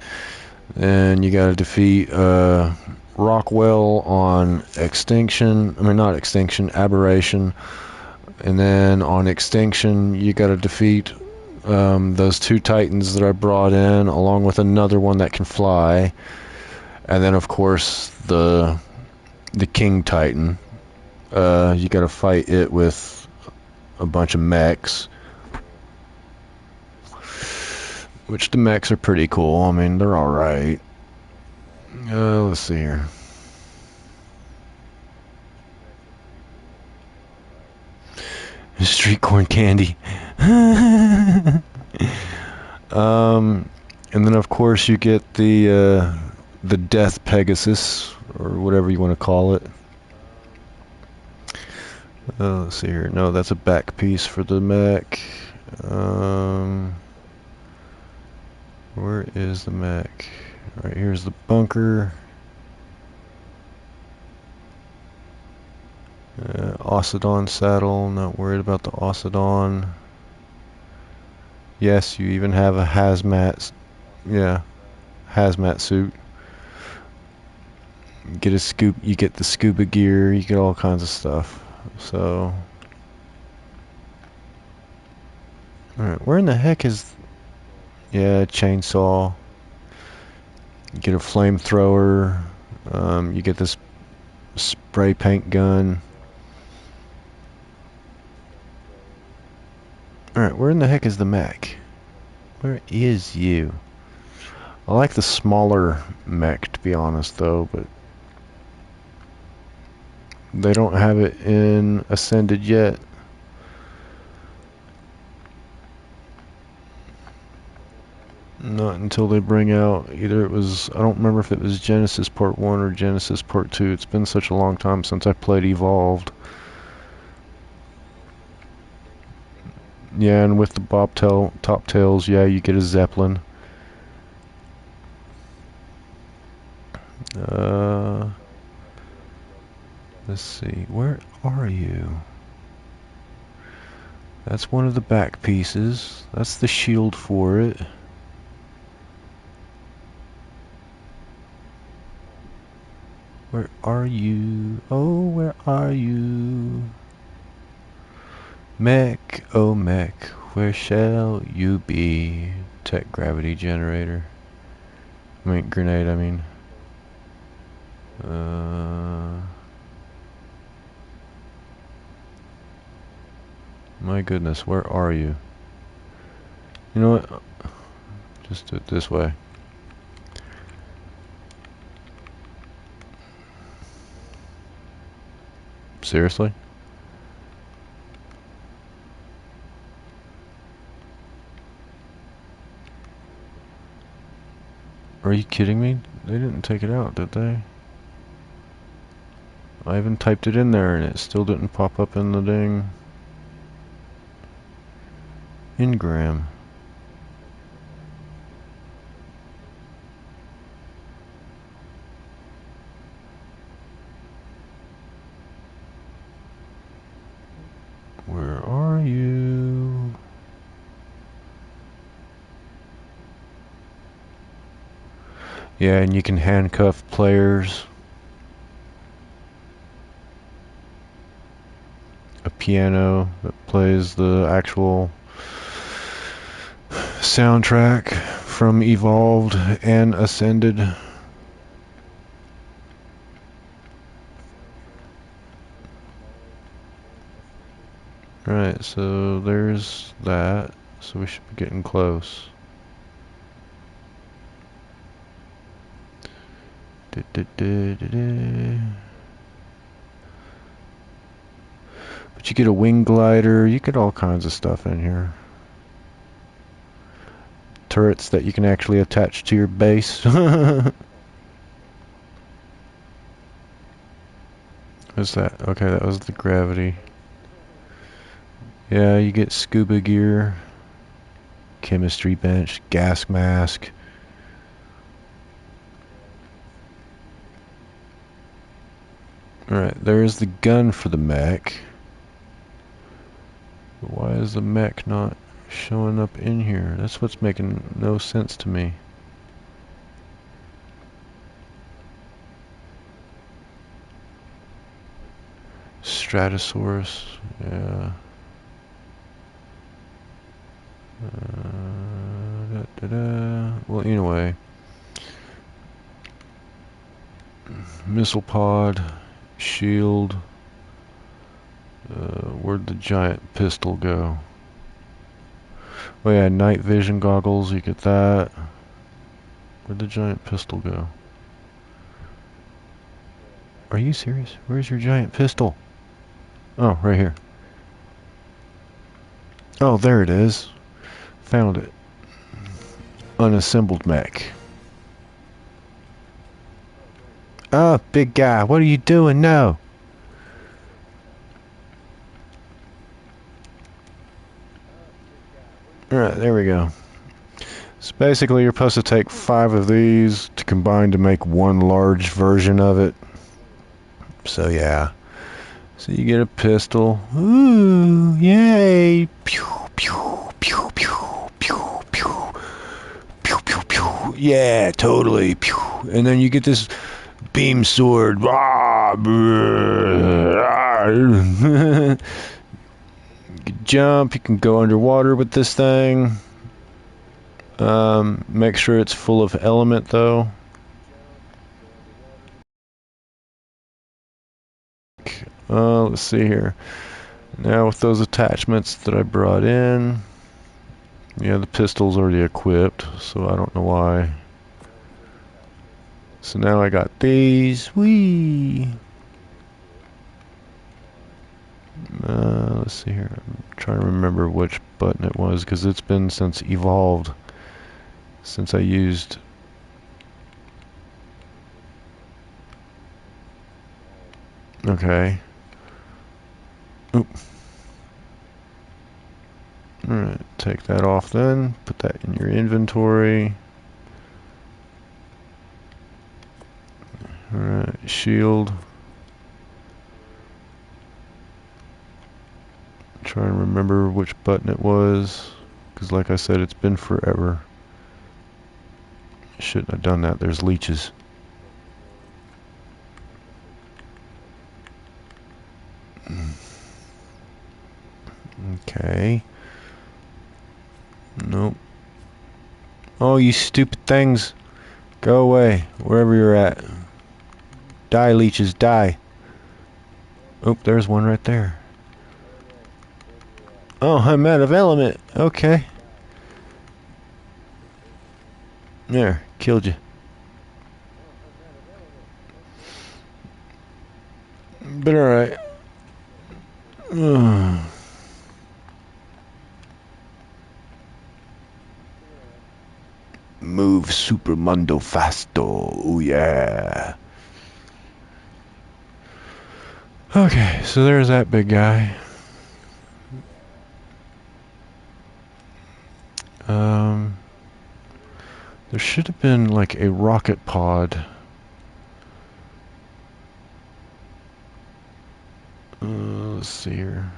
and you gotta defeat Rockwell on Extinction. I mean, not Extinction, Aberration. And then on Extinction, you gotta defeat those two titans that I brought in, along with another one that can fly. And then, of course, the King Titan. You gotta fight it with a bunch of mechs. Which the mechs are pretty cool. I mean, they're alright. Let's see here. Street corn candy. And then of course you get the Death Pegasus, or whatever you want to call it. Let's see here. No, that's a back piece for the mech. Where is the mech? Right, here's the bunker. Osodon saddle. Not worried about the Osodon. Yes, you even have a hazmat. Yeah, hazmat suit. You get the scuba gear. You get all kinds of stuff. So, all right, where in the heck is? Yeah, chainsaw. You get a flamethrower. You get this spray paint gun. Alright, where in the heck is the mech? Where is you? I like the smaller mech, to be honest, though, but they don't have it in Ascended yet. Not until they bring out, either it was, I don't remember if it was Genesis Part 1 or Genesis Part 2. It's been such a long time since I played Evolved. Yeah, and with the top tails, yeah, you get a Zeppelin. Let's see, where are you? That's one of the back pieces. That's the shield for it. Where are you? Oh, where are you? Mech, oh mech, where shall you be? Tech gravity generator. Grenade, I mean. My goodness, where are you? You know what? Just do it this way. Seriously? Are you kidding me? They didn't take it out, did they? I even typed it in there and it still didn't pop up in the dang Ingram. Where are you? Yeah, and you can handcuff players. A piano that plays the actual soundtrack from Evolved and Ascended. Right, so there's that. So we should be getting close. But you get a wing glider, you get all kinds of stuff in here. Turrets that you can actually attach to your base. What's that? Okay, that was the gravity. Yeah, you get scuba gear, chemistry bench, gas mask. Alright, there's the gun for the mech. But why is the mech not showing up in here? That's what's making no sense to me. Stratosaurus, yeah. Well, anyway. Missile pod, shield. Where'd the giant pistol go? Oh yeah, night vision goggles, you get that. Where'd the giant pistol go? Are you serious? Where's your giant pistol? Oh, right here. Oh, there it is. Found it. Unassembled mech. Oh, big guy, what are you doing now? Alright, there we go. So basically you're supposed to take 5 of these to combine to make one large version of it. So yeah. So you get a pistol. Ooh, yay! Pew, pew, pew, pew, pew, pew. Pew, pew, pew. Yeah, totally. Pew. And then you get this beam sword. You can jump, you can go underwater with this thing. Make sure it's full of element though. Let's see here. Now with those attachments that I brought in, yeah, the pistol's already equipped, so I don't know why. So now I got these. Whee! Let's see here. I'm trying to remember which button it was because it's been since Evolved, since I used. Okay. Oop. Alright, take that off then. Put that in your inventory. Alright, shield. Try and remember which button it was, because like I said, it's been forever. Shouldn't have done that. There's leeches. Okay. Nope. Oh, you stupid things. Go away, wherever you're at. Die, leeches, die. Oh, there's one right there. Oh, I'm out of element. Okay. There, killed you. But alright. Move super mundo fasto. Oh yeah. Okay, so there's that big guy. There should have been like a rocket pod. Let's see here.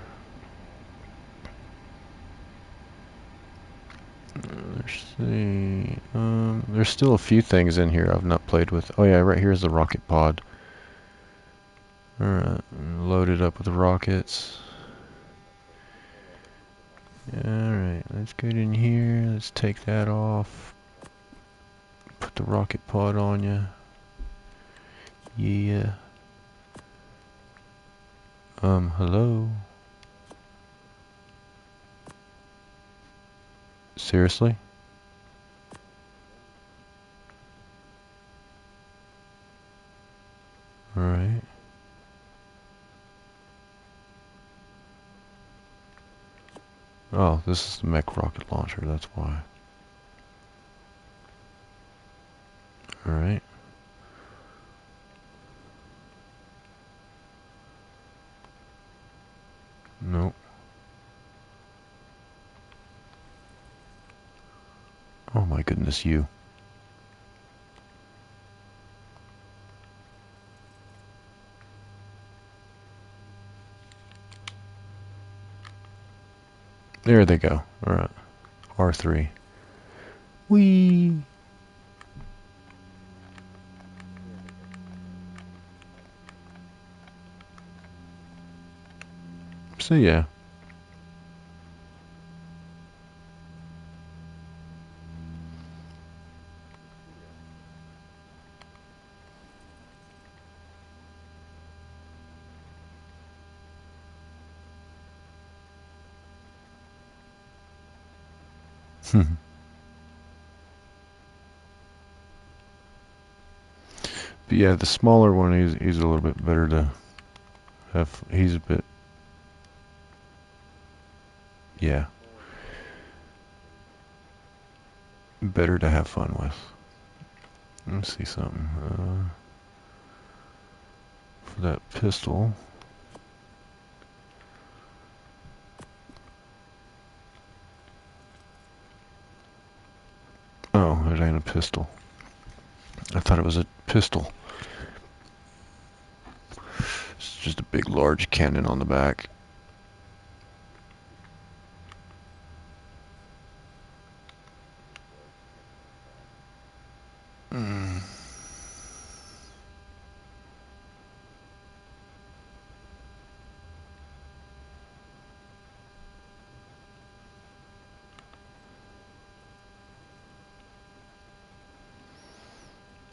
There's still a few things in here I've not played with. Oh yeah, right here's the rocket pod. Alright, load it up with rockets. Alright, let's get in here. Let's take that off. Put the rocket pod on you. Yeah. Hello? Seriously? Alright. Oh, this is the mech rocket launcher, that's why. Alright. Nope. Oh my goodness, you. There they go. Alright. R3. Whee! So yeah. But yeah, the smaller one, he's a little bit better to have. He's a bit, yeah, better to have fun with. Let's see something. For that pistol. pistol. I thought it was a pistol. It's just a big, large cannon on the back.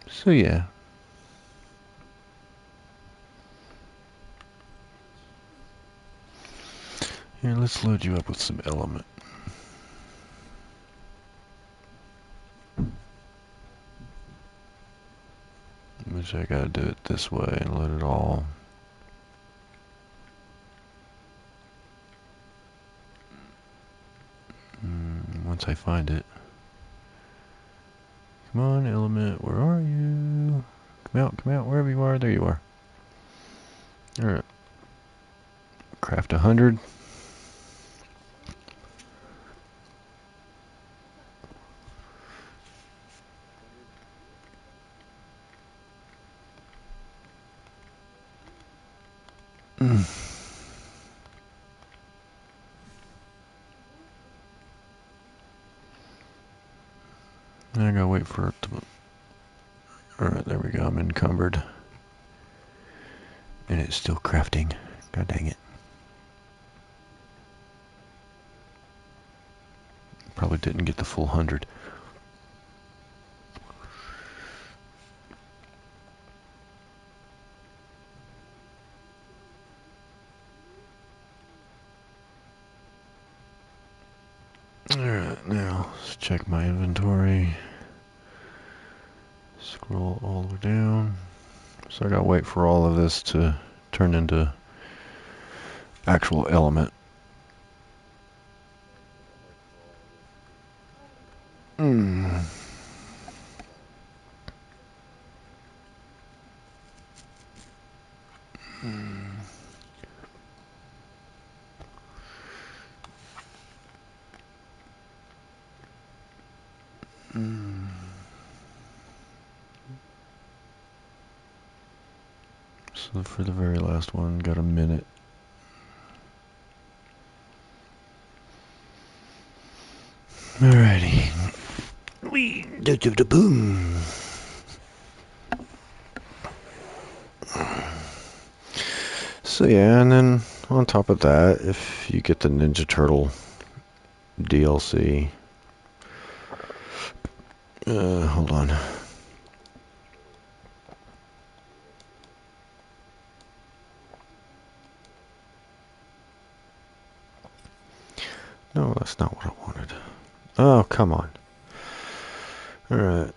So yeah. Here, let's load you up with some element. Which I gotta do it this way and load it all. Once I find it. Come on, element, where are you? Come out, wherever you are, there you are. Alright. Craft 100. I gotta wait for it to... Alright, there we go, I'm encumbered. And it's still crafting. God dang it. Probably didn't get the full 100. Alright, now let's check my inventory. Scroll all the way down. So I gotta wait for all of this to turn into actual element. So for the very last one, got a minute. Alrighty. Wee, boom. So yeah, and then on top of that, if you get the Ninja Turtle DLC, hold on. No, that's not what I wanted. Oh, come on. Alright.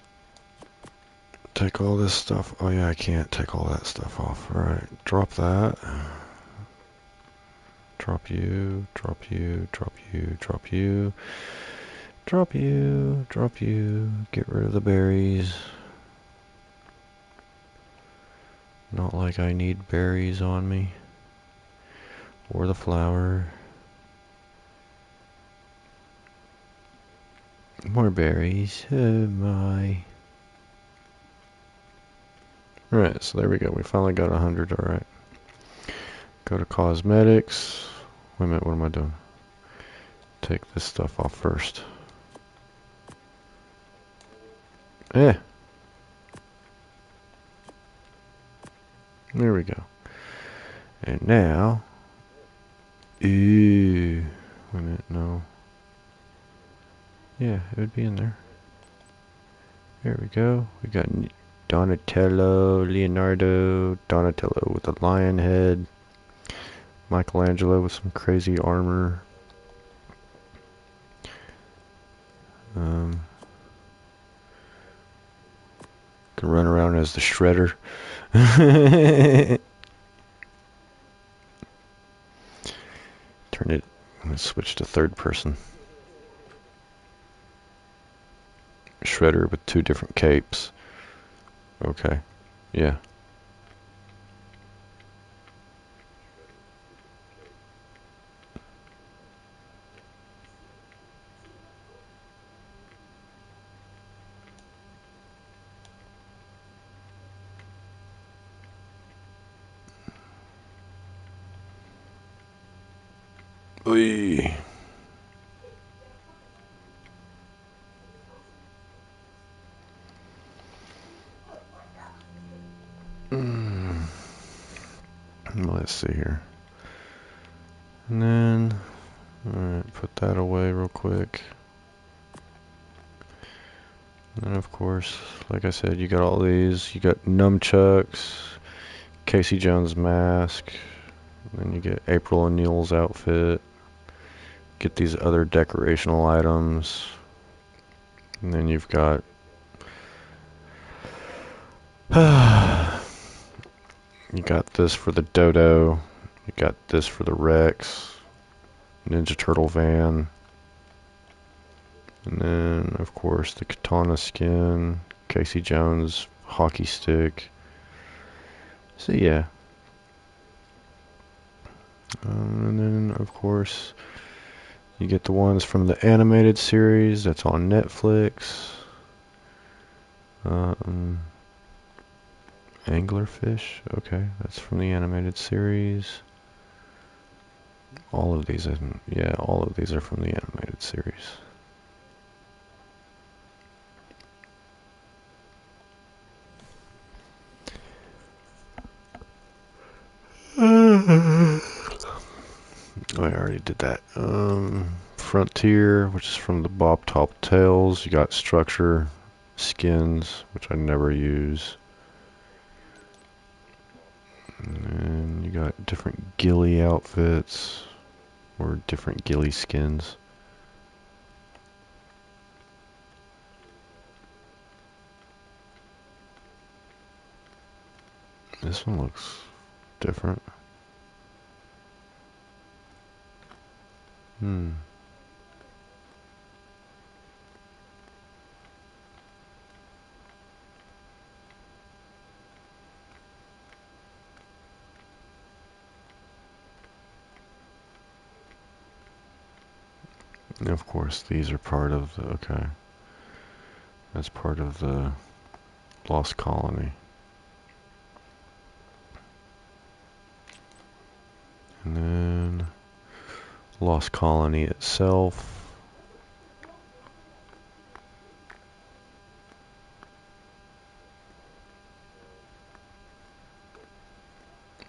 Take all this stuff. Oh yeah, I can't take all that stuff off. Alright, drop that. Drop you, drop you, drop you, drop you. Drop you, drop you. Get rid of the berries. Not like I need berries on me. Or the flour. More berries. Oh my. Alright, so there we go. We finally got 100, alright. Go to cosmetics. Wait a minute, what am I doing? Take this stuff off first. Eh. There we go. And now... Ew. Wait a minute, no. Yeah, it would be in there. There we go. We got Donatello, Leonardo, Donatello with a lion head. Michelangelo with some crazy armor. Can run around as the Shredder. Turn it. I'm gonna switch to third person. Shredder with 2 different capes. Okay. Yeah. Oy. Let's see here. And then, alright, put that away real quick. And then, of course, like I said, you got all these. You got nunchucks, Casey Jones mask. Then you get April O'Neil's outfit. Get these other decorational items. And then you've got you got this for the Dodo. You got this for the Rex. Ninja Turtle van. And then, of course, the Katana skin. Casey Jones hockey stick. So, yeah. And then, of course, you get the ones from the animated series that's on Netflix. Anglerfish, okay, that's from the animated series. All of these, yeah, all of these are from the animated series. Oh, I already did that. Frontier, which is from the Bob Top Tales. You got Structure skins, which I never use. And then you got different ghillie outfits, or different ghillie skins. This one looks different. And of course, these are part of the, okay. That's part of the Lost Colony. And then Lost Colony itself.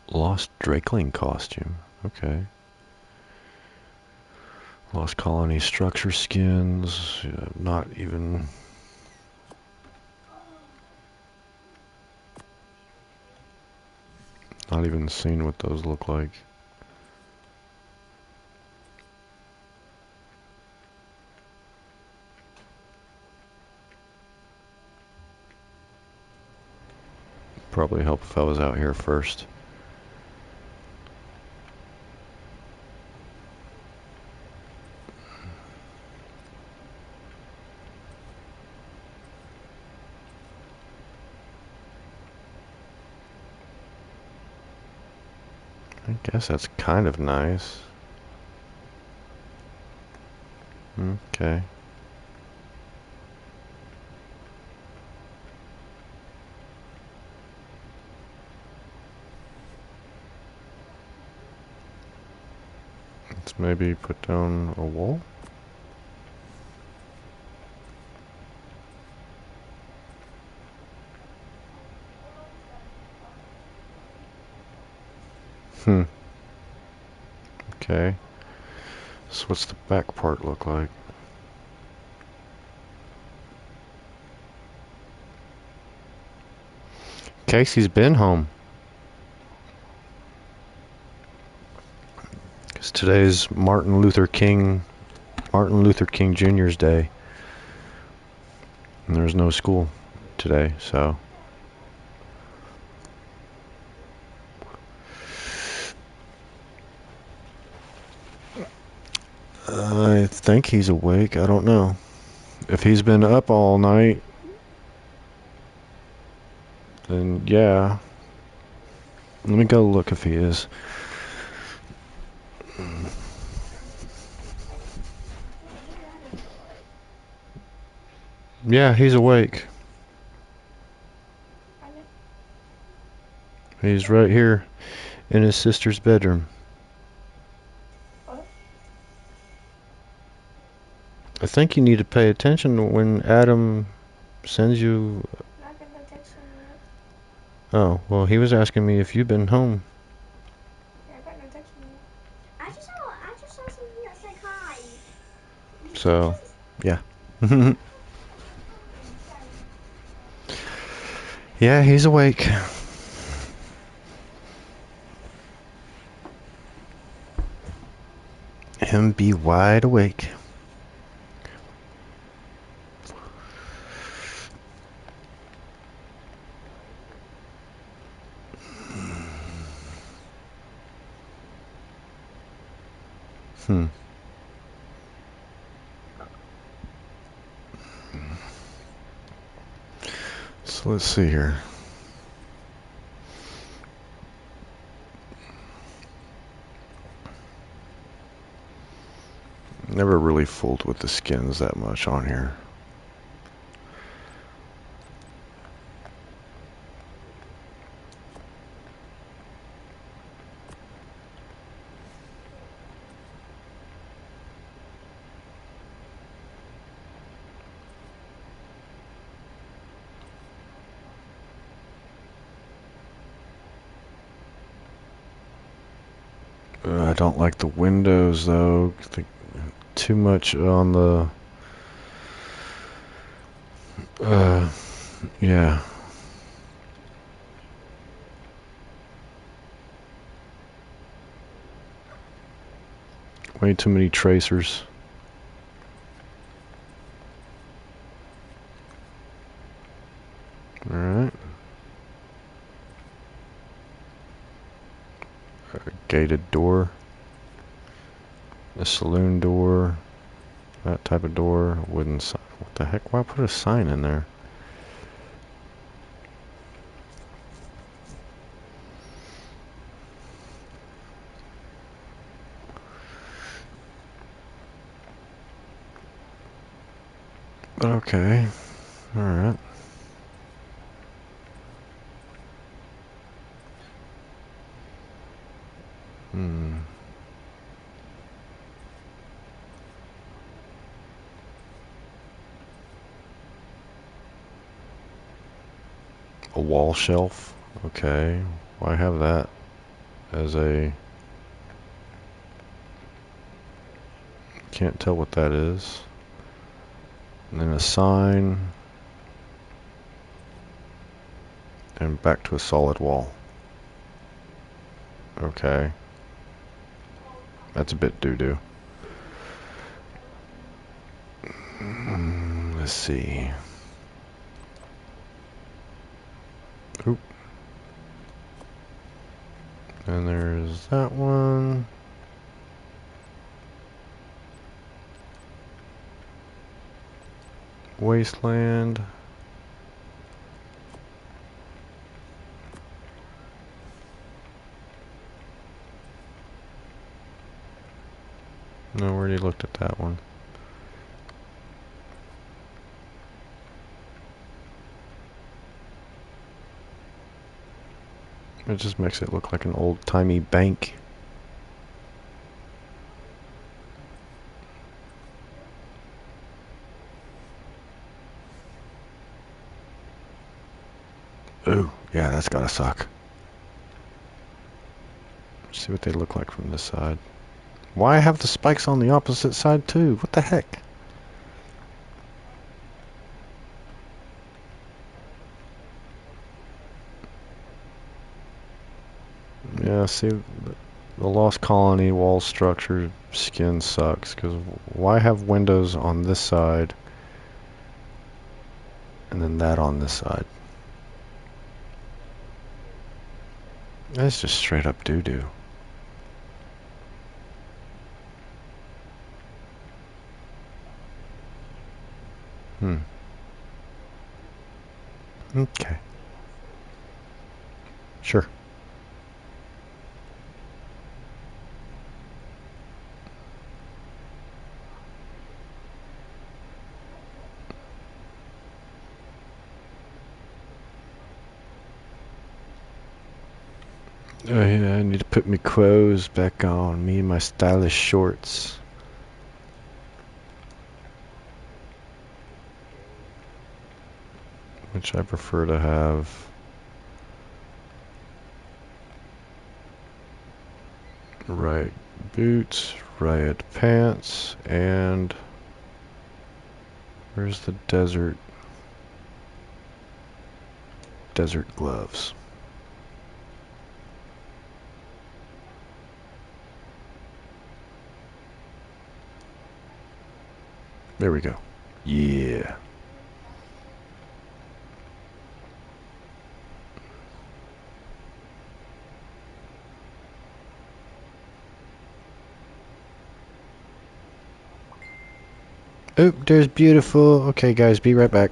Lost Drakeling costume. Okay. Lost Colony structure skins. Not even seeing what those look like. Probably help if I was out here first. I guess that's kind of nice. Okay. Let's maybe put down a wall. Okay. So what's the back part look like? Casey's been home. Because today's Martin Luther King Jr.'s day. And there's no school today, so. I think he's awake. I don't know. If he's been up all night, then yeah. Let me go look if he is. Yeah, he's awake. He's right here in his sister's bedroom. I think you need to pay attention when Adam sends you. Not got no text from you yet. Oh, well, he was asking me if you've been home. Yeah, I got no text from you. I just saw something that said hi. So, yeah. Yeah, he's awake. Him be wide awake. Hmm. So let's see here. Never really fooled with the skins that much on here. I don't like the windows though. Too much on the. Uh, yeah. Way too many tracers. Alright. A gated door. A saloon door. That type of door. Wooden sign. What the heck? Why put a sign in there? Okay. Alright. Hmm. A wall shelf. Okay. Why have that as a... Can't tell what that is. And then a sign. And back to a solid wall. Okay. That's a bit doo-doo. Let's see. Oop. And there's that one. Wasteland. No, already looked at that one. It just makes it look like an old-timey bank. Ooh, yeah, that's gotta suck. Let's see what they look like from this side. Why have the spikes on the opposite side too? What the heck? Yeah, see, the Lost Colony wall structure skin sucks, because why have windows on this side and then that on this side? That's just straight up doo-doo. Hmm. Okay. Sure. Oh yeah, I need to put my clothes back on. Me and my stylish shorts. which I prefer to have. Riot boots, riot pants, and where's the desert gloves? There we go. Yeah. Oh, there's beautiful. Okay, guys, be right back.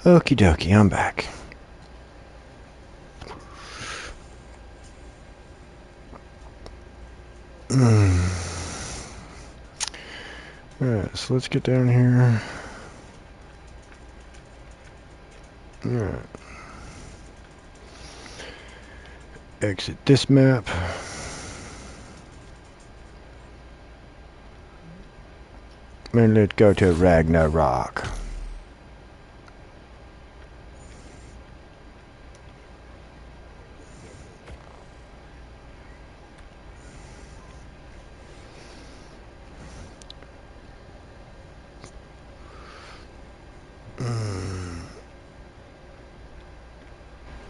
Okie dokie, I'm back. Alright, so let's get down here. Alright. Exit this map. And let's go to Ragnarok.